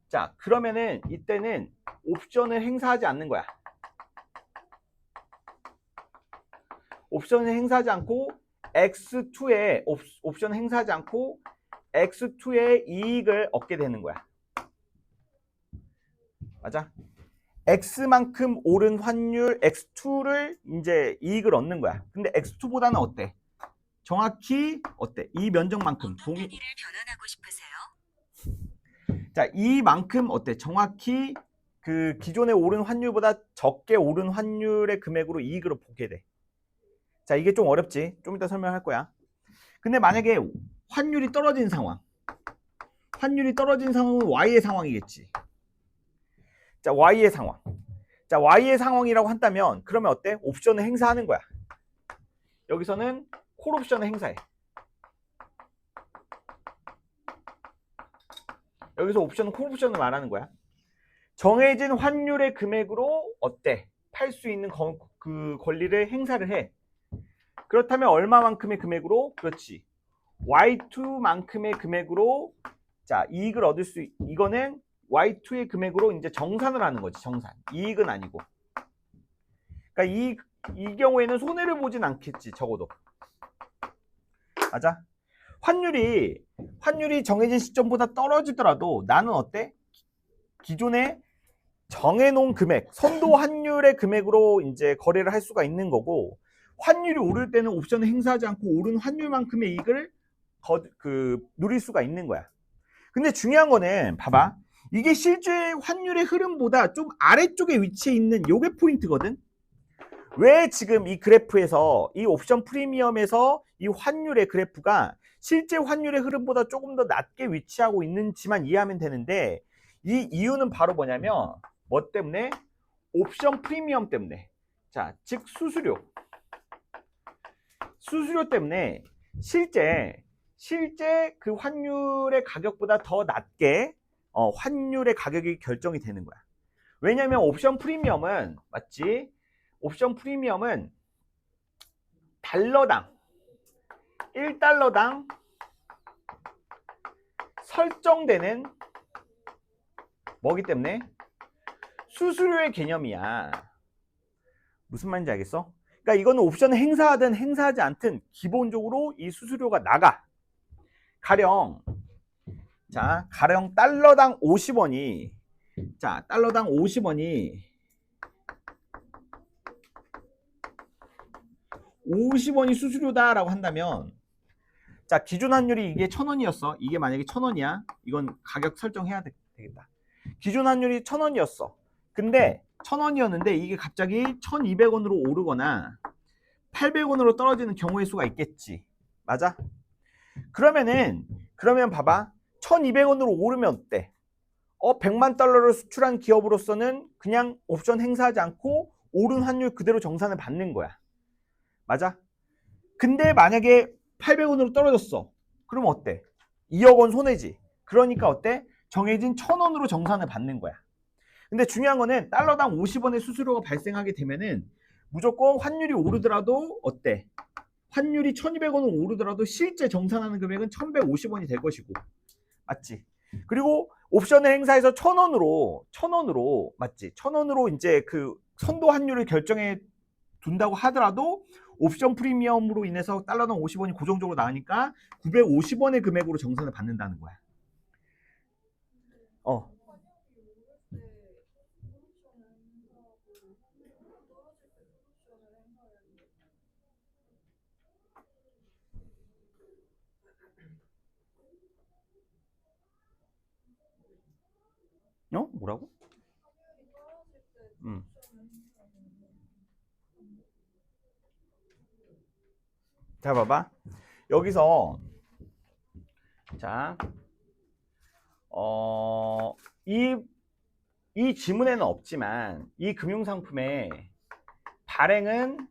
A: 자, 그러면은 이때는 옵션을 행사하지 않는 거야. 옵션을 행사하지 않고 X2에 옵션을 행사하지 않고 X2의 이익을 얻게 되는 거야. 맞아? X만큼 오른 환율 X2를 이제 이익을 얻는 거야. 근데 X2보다는 어때? 정확히 어때? 이 면적만큼
B: 단위를 변환하고 싶으세요?
A: 자, 이만큼 어때? 정확히 그 기존에 오른 환율보다 적게 오른 환율의 금액으로 이익을 보게 돼. 자, 이게 좀 어렵지? 좀 이따 설명할 거야. 근데 만약에 환율이 떨어진 상황, 환율이 떨어진 상황은 Y의 상황이겠지. 자, Y의 상황. 자, Y의 상황이라고 한다면 그러면 어때? 옵션을 행사하는 거야. 여기서는 콜 옵션을 행사해. 여기서 옵션은 콜 옵션을 말하는 거야. 정해진 환율의 금액으로 어때? 팔 수 있는 그 권리를 행사를 해. 그렇다면 얼마만큼의 금액으로? 그렇지. Y2만큼의 금액으로 자, 이익을 얻을 수 이거는 Y2의 금액으로 이제 정산을 하는 거지. 정산. 이익은 아니고. 그러니까 이 경우에는 손해를 보진 않겠지. 적어도. 맞아? 환율이 정해진 시점보다 떨어지더라도 나는 어때? 기존에 정해놓은 금액, 선도 환율의 금액으로 이제 거래를 할 수가 있는 거고, 환율이 오를 때는 옵션을 행사하지 않고 오른 환율만큼의 이익을 누릴 수가 있는 거야. 근데 중요한 거는 봐봐. 이게 실제 환율의 흐름보다 좀 아래쪽에 위치해 있는 요게 포인트거든. 왜 지금 이 그래프에서 이 옵션 프리미엄에서 이 환율의 그래프가 실제 환율의 흐름보다 조금 더 낮게 위치하고 있는지만 이해하면 되는데, 이 이유는 바로 뭐냐면 뭐 때문에? 옵션 프리미엄 때문에. 자, 즉 수수료 때문에 실제 그 환율의 가격보다 더 낮게 환율의 가격이 결정이 되는 거야. 왜냐면 옵션 프리미엄은 맞지? 옵션 프리미엄은 달러당 1달러당 설정되는 뭐기 때문에 수수료의 개념이야. 무슨 말인지 알겠어? 그러니까 이거는 옵션을 행사하든 행사하지 않든 기본적으로 이 수수료가 나가. 가령 달러당 50원이 달러당 50원이 수수료다라고 한다면, 자, 기준 환율이 이게 1,000원이었어. 이게 만약에 1,000원이야. 이건 가격 설정해야 되겠다. 기준 환율이 1,000원이었어. 근데 1,000원이었는데 이게 갑자기 1,200원으로 오르거나 800원으로 떨어지는 경우의 수가 있겠지. 맞아? 그러면 봐봐. 1,200원으로 오르면 어때? 100만 달러를 수출한 기업으로서는 그냥 옵션 행사하지 않고 오른 환율 그대로 정산을 받는 거야. 맞아? 근데 만약에 800원으로 떨어졌어. 그러면 어때? 2억 원 손해지. 그러니까 어때? 정해진 1,000원으로 정산을 받는 거야. 근데 중요한 거는 달러당 50원의 수수료가 발생하게 되면은 무조건 환율이 오르더라도 어때? 환율이 1,200원으로 오르더라도 실제 정산하는 금액은 1,150원이 될 것이고. 맞지? 그리고 옵션을 행사해서 1,000원으로 맞지? 1,000원으로 이제 그 선도 환율을 결정해 둔다고 하더라도 옵션 프리미엄으로 인해서 달러당 50원이 고정적으로 나가니까 950원의 금액으로 정산을 받는다는 거야. 뭐라고? 자, 봐봐. 여기서 이 지문에는 없지만 이 금융상품의 발행은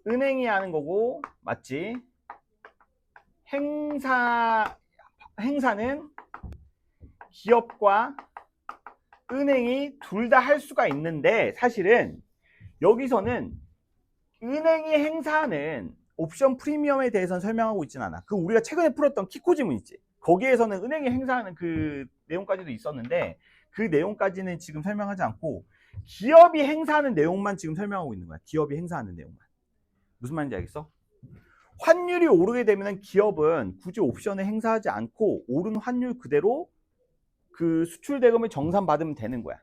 A: 은행이 하는 거고, 맞지? 행사는 기업과 은행이 둘 다 할 수가 있는데, 사실은 여기서는 은행이 행사하는 옵션 프리미엄에 대해서는 설명하고 있진 않아. 그 우리가 최근에 풀었던 키코 지문 있지? 거기에서는 은행이 행사하는 그 내용까지도 있었는데 그 내용까지는 지금 설명하지 않고 기업이 행사하는 내용만 지금 설명하고 있는 거야. 기업이 행사하는 내용만. 무슨 말인지 알겠어? 환율이 오르게 되면 기업은 굳이 옵션을 행사하지 않고 오른 환율 그대로 그 수출 대금을 정산받으면 되는 거야.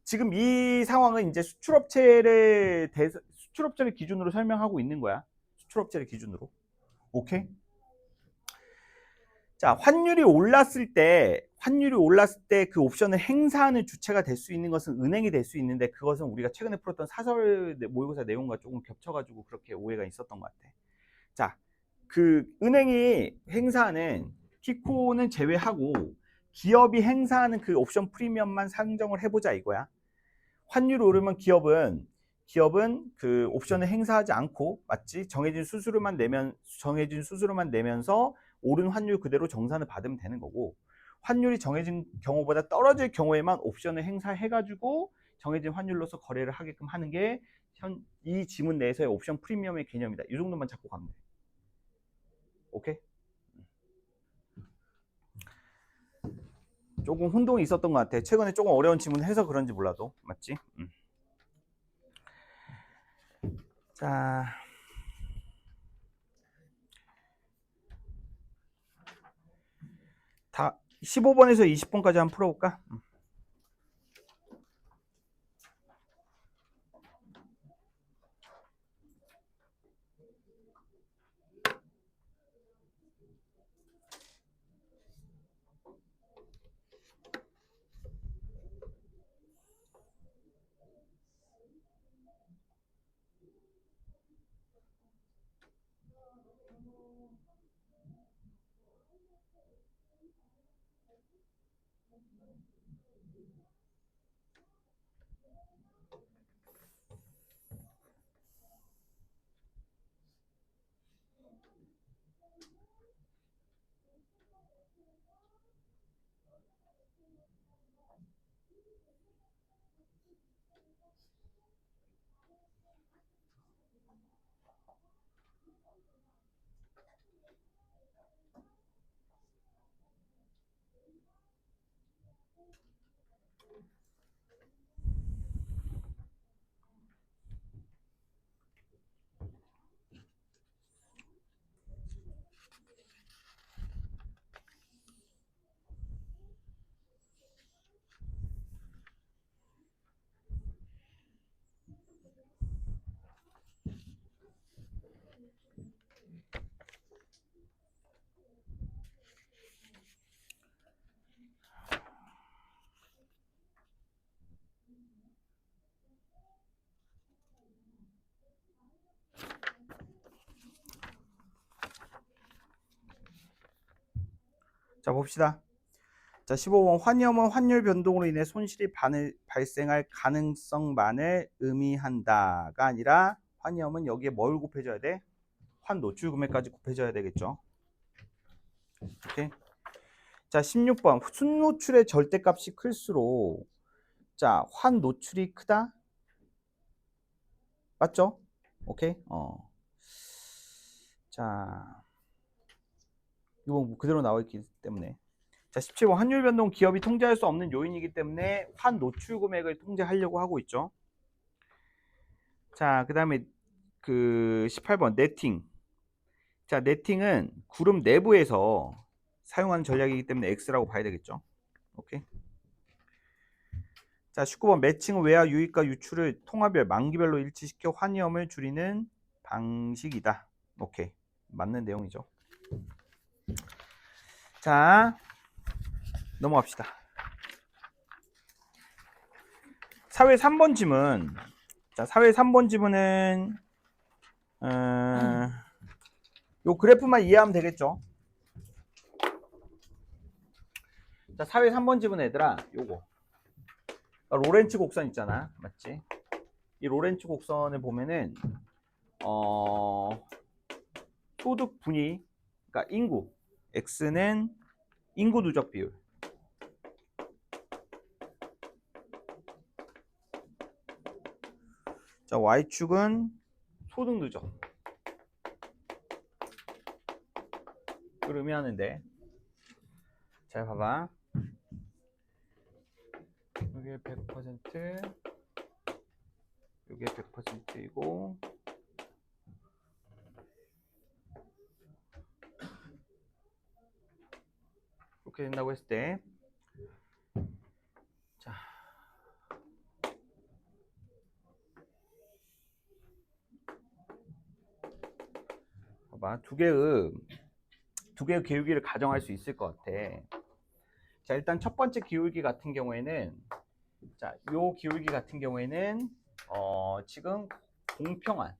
A: 지금 이 상황은 이제 수출업체를 기준으로 설명하고 있는 거야. 수출업체를 기준으로. 오케이? 자, 환율이 올랐을 때 그 옵션을 행사하는 주체가 될 수 있는 것은 은행이 될 수 있는데, 그것은 우리가 최근에 풀었던 사설 모의고사 내용과 조금 겹쳐가지고 그렇게 오해가 있었던 것 같아. 자, 그 은행이 행사하는 키코는 제외하고 기업이 행사하는 그 옵션 프리미엄만 상정을 해보자 이거야. 환율이 오르면 기업은 그 옵션을 행사하지 않고, 맞지? 정해진 수수료만 내면서 오른 환율 그대로 정산을 받으면 되는 거고, 환율이 정해진 경우보다 떨어질 경우에만 옵션을 행사해가지고 정해진 환율로서 거래를 하게끔 하는 게 이 지문 내에서의 옵션 프리미엄의 개념이다. 이 정도만 잡고 가면 돼. 오케이? 조금 혼동이 있었던 것 같아. 최근에 조금 어려운 지문을 해서 그런지 몰라도. 맞지? 자, 다 15번에서 20번까지 한번 풀어볼까? 자, 봅시다. 자, 15번 환위험은 환율 변동으로 인해 손실이 발생할 가능성만을 의미한다가 아니라, 환위험은 여기에 뭘 곱해줘야 돼? 환 노출 금액까지 곱해줘야 되겠죠. 오케이. 자, 16번 순노출의 절대값이 클수록, 자, 환 노출이 크다? 맞죠? 오케이. 자, 이거 그대로 나와 있기 때문에. 자, 17번 환율 변동 기업이 통제할 수 없는 요인이기 때문에 환 노출 금액을 통제하려고 하고 있죠. 자, 그 다음에 그 18번 네팅. 자, 네팅은 그룹 내부에서 사용하는 전략이기 때문에 X라고 봐야 되겠죠. 오케이. 자, 19번 매칭은 외화 유입과 유출을 통화별 만기별로 일치시켜 환위험을 줄이는 방식이다. 오케이. 맞는 내용이죠. 자, 넘어갑시다. 사회 3번 지문. 자, 사회 3번 지문은 요 그래프만 이해하면 되겠죠. 자, 사회 3번 지문 얘들아, 요거 로렌츠 곡선 있잖아, 맞지? 이 로렌츠 곡선을 보면은 소득 분위, 그러니까 인구 X는 인구 누적 비율, 자, Y축은 소득 누적 을 의미하는데, 잘 봐봐. 여기 100%, 여기 100%이고, 이렇게 된다고 했을 때, 자, 봐봐. 두 개의 기울기를 가정할 수 있을 것 같아. 자, 일단 첫 번째 기울기 같은 경우에는, 자, 요 기울기 같은 경우에는, 지금 공평한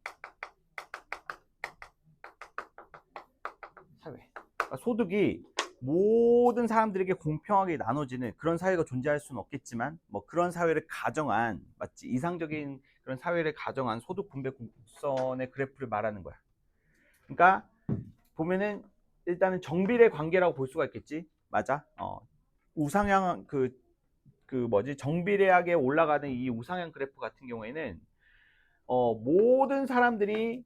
A: 사회. 그러니까 소득이 모든 사람들에게 공평하게 나눠지는 그런 사회가 존재할 수는 없겠지만, 뭐 그런 사회를 가정한, 맞지? 이상적인 그런 사회를 가정한 소득 분배 곡선의 그래프를 말하는 거야. 그러니까 보면은 일단은 정비례 관계라고 볼 수가 있겠지. 맞아. 우상향 정비례하게 올라가는 이 우상향 그래프 같은 경우에는 모든 사람들이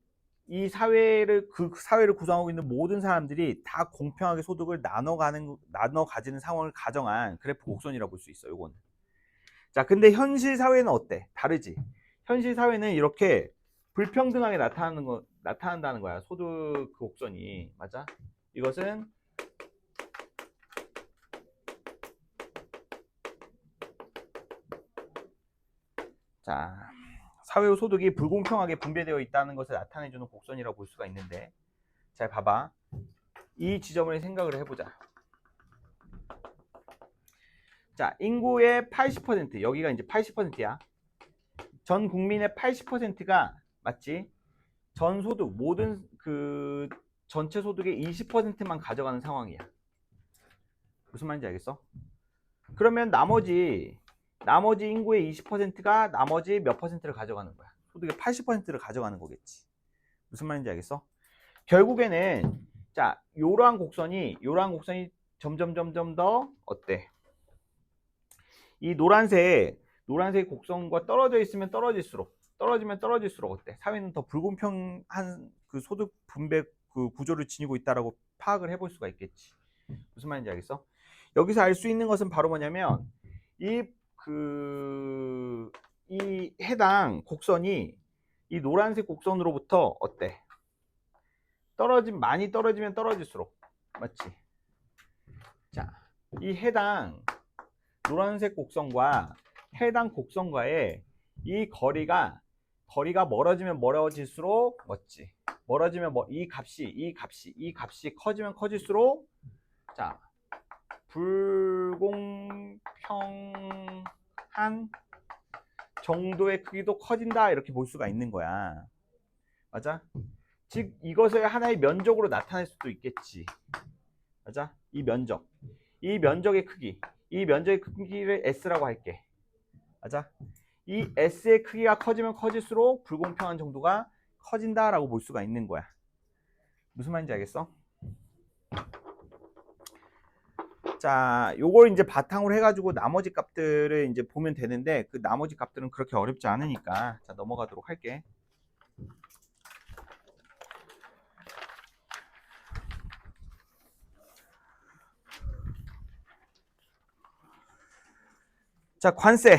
A: 이 사회를 그 사회를 구성하고 있는 모든 사람들이 다 공평하게 소득을 나눠 가지는 상황을 가정한 그래프 곡선이라고 볼 수 있어. 요거는. 자, 근데 현실 사회는 어때? 다르지. 현실 사회는 이렇게 불평등하게 나타난다는 거야. 소득 그 곡선이. 맞아? 이것은 자, 사회의 소득이 불공평하게 분배되어 있다는 것을 나타내주는 곡선이라고 볼 수가 있는데, 잘 봐봐. 이 지점을 생각을 해보자. 자, 인구의 80%, 여기가 이제 80%야. 전 국민의 80%가 맞지? 전 소득, 모든 그 전체 소득의 20%만 가져가는 상황이야. 무슨 말인지 알겠어? 그러면 나머지 인구의 20%가 나머지 몇 퍼센트를 가져가는 거야? 소득의 80%를 가져가는 거겠지. 무슨 말인지 알겠어? 결국에는 자, 요러한 곡선이 점점 더 어때? 이 노란색 곡선과 떨어져 있으면 떨어지면 떨어질수록 어때? 사회는 더 불공평한 그 소득 분배 그 구조를 지니고 있다라고 파악을 해볼 수가 있겠지. 무슨 말인지 알겠어? 여기서 알 수 있는 것은 바로 뭐냐면 이 해당 곡선이 이 노란색 곡선으로부터 어때? 많이 떨어지면 떨어질수록 맞지? 자, 이 해당 노란색 곡선과 해당 곡선과의 이 거리가 멀어지면 멀어질수록 맞지? 멀어지면 이 값이 커지면 커질수록 자, 불공평한 정도의 크기도 커진다 이렇게 볼 수가 있는 거야. 맞아? 즉 이것을 하나의 면적으로 나타낼 수도 있겠지. 맞아? 이 면적의 크기를 S라고 할게. 맞아? 이 S의 크기가 커지면 커질수록 불공평한 정도가 커진다라고 볼 수가 있는 거야. 무슨 말인지 알겠어? 자, 요걸 이제 바탕으로 해가지고 나머지 값들을 이제 보면 되는데 그 나머지 값들은 그렇게 어렵지 않으니까 자, 넘어가도록 할게. 자, 관세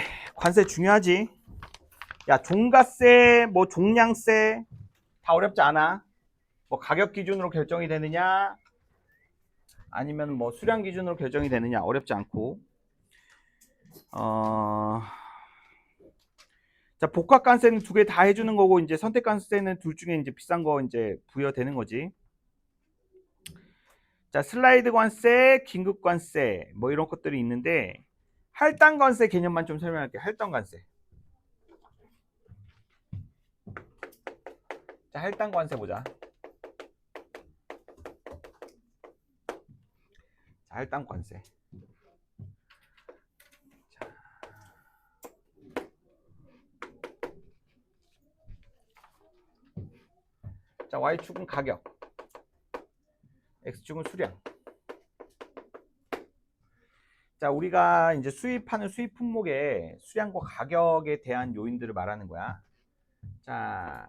A: 중요하지. 야, 종가세, 뭐 종량세 다 어렵지 않아. 뭐 가격 기준으로 결정이 되느냐, 아니면 뭐 수량 기준으로 결정이 되느냐 어렵지 않고. 자, 복합관세는 두 개 다 해주는 거고 이제 선택관세는 둘 중에 이제 비싼 거 이제 부여되는 거지. 자, 슬라이드 관세, 긴급관세 뭐 이런 것들이 있는데 할당관세 개념만 좀 설명할게. 할당관세. 자, 할당관세 보자. 자, 할당관세. 자, Y축은 가격, X축은 수량. 자, 우리가 이제 수입하는 수입 품목의 수량과 가격에 대한 요인들을 말하는 거야. 자,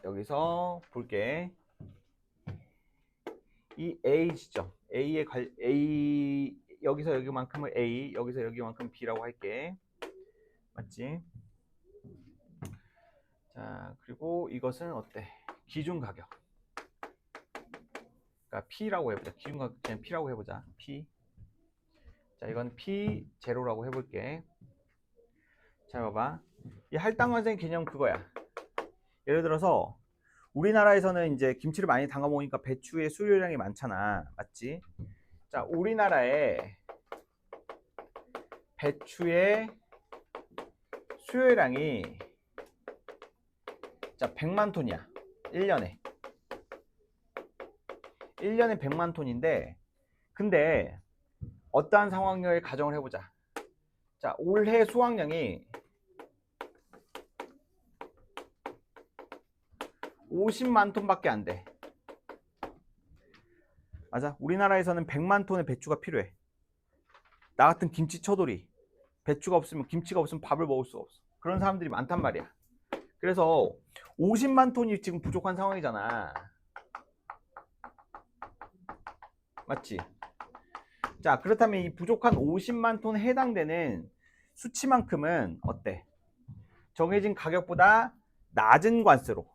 A: 여기서 볼게. 이 A 지점, 여기서 여기만큼은 A, 여기서 여기만큼 B라고 할게. 맞지? 자, 그리고 이것은 어때? 기준 가격. 그러니까 P라고 해보자. 기준값 그냥 P라고 해보자. P. 자, 이건 P0라고 해볼게. 자, 봐봐. 이 할당관세 개념 그거야. 예를 들어서 우리나라에서는 이제 김치를 많이 담가 먹으니까 배추의 수요량이 많잖아. 맞지? 자, 우리나라에 배추의 수요량이 자 100만 톤이야. 1년에 100만 톤인데 근데 어떠한 상황을 가정을 해보자. 자, 올해 수확량이 50만 톤밖에 안 돼. 맞아? 우리나라에서는 100만 톤의 배추가 필요해. 나 같은 김치 처돌이 배추가 없으면 김치가 없으면 밥을 먹을 수가 없어. 그런 사람들이 많단 말이야. 그래서 50만 톤이 지금 부족한 상황이잖아. 맞지? 자, 그렇다면 이 부족한 50만 톤에 해당되는 수치만큼은 어때? 정해진 가격보다 낮은 관세로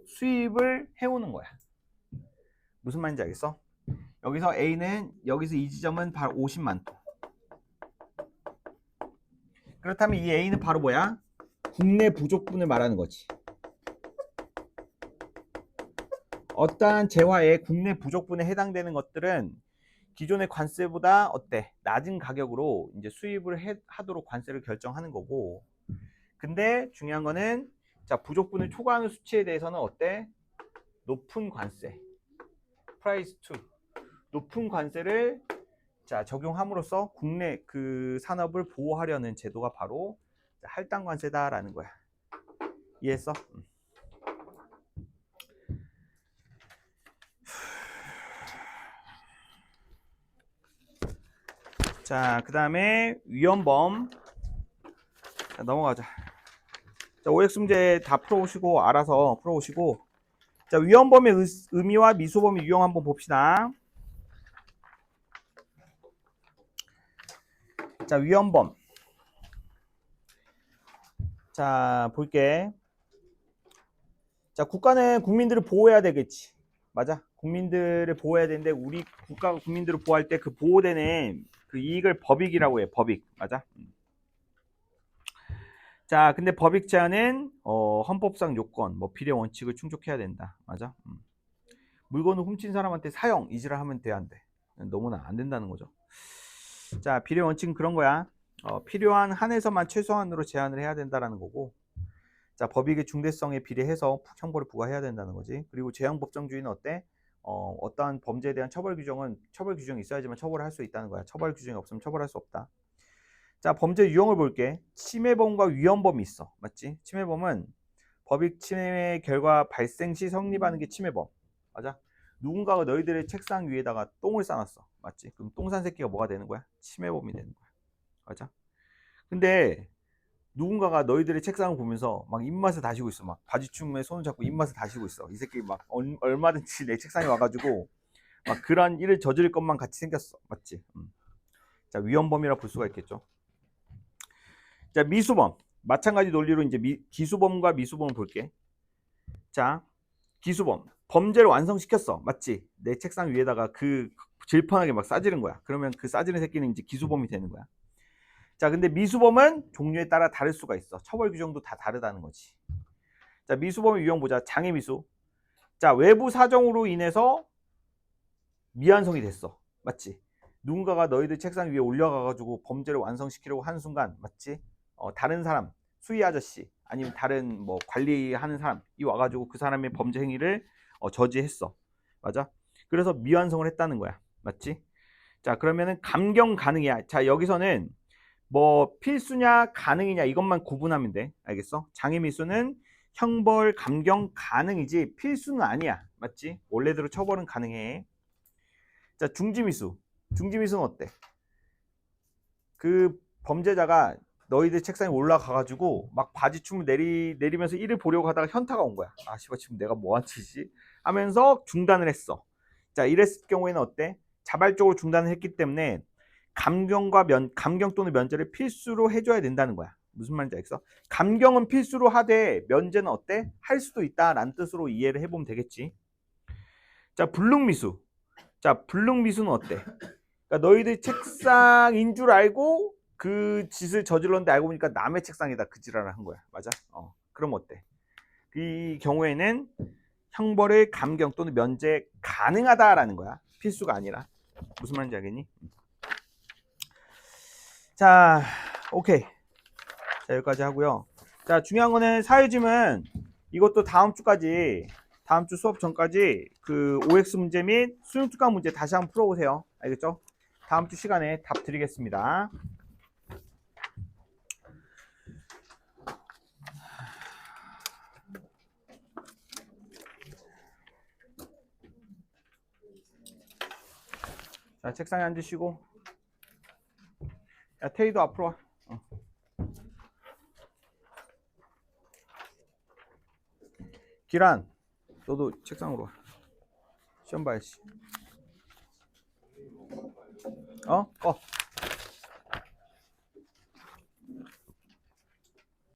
A: 수입을 해오는 거야. 무슨 말인지 알겠어? 여기서 A는 여기서 이 지점은 바로 50만 톤. 그렇다면 이 A는 바로 뭐야? 국내 부족분을 말하는 거지. 어떠한 재화의 국내 부족분에 해당되는 것들은 기존의 관세보다 어때? 낮은 가격으로 이제 수입을 하도록 관세를 결정하는 거고. 근데 중요한 거는 자, 부족분을 초과하는 수치에 대해서는 어때? 높은 관세. 프라이스 2. 높은 관세를 자, 적용함으로써 국내 그 산업을 보호하려는 제도가 바로 할당 관세다라는 거야. 이해했어? 자, 그 다음에 위헌범. 자, 넘어가자. 자, OX 문제 다 풀어오시고 알아서 풀어오시고 자, 위헌범의 의미와 미소범의 유형 한번 봅시다. 자, 위헌범. 자, 볼게. 자, 국가는 국민들을 보호해야 되겠지. 맞아. 국민들을 보호해야 되는데 우리 국가가 국민들을 보호할 때 그 보호되는 그 이익을 법익이라고 해. 법익. 맞아. 자, 근데 법익 제한은 헌법상 요건, 뭐 비례 원칙을 충족해야 된다. 맞아. 물건을 훔친 사람한테 사형 이지랄 하면 돼, 안 돼? 너무나 안 된다는 거죠. 자, 비례 원칙은 그런 거야. 필요한 한에서만 최소한으로 제한을 해야 된다라는 거고. 자, 법익의 중대성에 비례해서 형벌을 부과해야 된다는 거지. 그리고 재형법정주의는 어때? 어떠한 범죄에 대한 처벌 규정이 있어야지만 처벌을 할 수 있다는 거야. 처벌 규정이 없으면 처벌할 수 없다. 자, 범죄 유형을 볼게. 침해범과 위헌범이 있어. 맞지? 침해범은 법익 침해 결과 발생 시 성립하는 게 침해범. 맞아? 누군가가 너희들의 책상 위에다가 똥을 싸놨어. 맞지? 그럼 똥 싼 새끼가 뭐가 되는 거야? 침해범이 되는 거야. 맞아? 근데 누군가가 너희들의 책상을 보면서 막 입맛을 다시고 있어. 막 바지춤에 손을 잡고 입맛을 다시고 있어. 이 새끼 막 얼마든지 내 책상에 와가지고 막 그런 일을 저지를 것만 같이 생겼어. 맞지? 자, 위헌범이라 볼 수가 있겠죠. 자, 미수범. 마찬가지 논리로 이제 기수범과 미수범을 볼게. 자, 기수범. 범죄를 완성시켰어. 맞지? 내 책상 위에다가 그 질펀하게 막 싸지른 거야. 그러면 그 싸지른 새끼는 이제 기수범이 되는 거야. 자, 근데 미수범은 종류에 따라 다를 수가 있어. 처벌 규정도 다 다르다는 거지. 자, 미수범의 유형 보자. 장애미수. 자, 외부 사정으로 인해서 미완성이 됐어. 맞지? 누군가가 너희들 책상 위에 올려가가지고 범죄를 완성시키려고 하는 순간, 맞지? 다른 사람, 수위 아저씨, 아니면 다른 뭐 관리하는 사람이 와가지고 그 사람의 범죄 행위를 저지했어. 맞아? 그래서 미완성을 했다는 거야. 맞지? 자, 그러면은 감경 가능이야. 자, 여기서는 뭐 필수냐 가능이냐 이것만 구분하면 돼. 알겠어? 장애미수는 형벌 감경 가능이지 필수는 아니야. 맞지? 원래대로 처벌은 가능해. 자, 중지미수는 어때? 그 범죄자가 너희들 책상에 올라가가지고 막 바지춤을 내리면서 이를 보려고 하다가 현타가 온 거야. 아, 씨발 지금 내가 뭐한 짓이지? 하면서 중단을 했어. 자, 이랬을 경우에는 어때? 자발적으로 중단을 했기 때문에 감경 또는 면제를 필수로 해줘야 된다는 거야. 무슨 말인지 알겠어? 감경은 필수로 하되 면제는 어때? 할 수도 있다라는 뜻으로 이해를 해보면 되겠지. 자, 불능미수. 자, 불능미수는 어때? 그러니까 너희들 책상인 줄 알고 그 짓을 저질렀는데 알고 보니까 남의 책상에다 그 지랄을 한 거야. 맞아? 그럼 어때? 이 경우에는 형벌을 감경 또는 면제 가능하다라는 거야. 필수가 아니라. 무슨 말인지 알겠니? 자, 오케이. 자, 여기까지 하고요. 자, 중요한 거는 사회짐은 이것도 다음 주 수업 전까지 그 OX 문제 및 수능 특강 문제 다시 한번 풀어보세요. 알겠죠? 다음 주 시간에 답 드리겠습니다. 자, 책상에 앉으시고. 야, 테이도 앞으로 와. 기란, 너도 책상으로 와. 시험 봐야지. 꺼.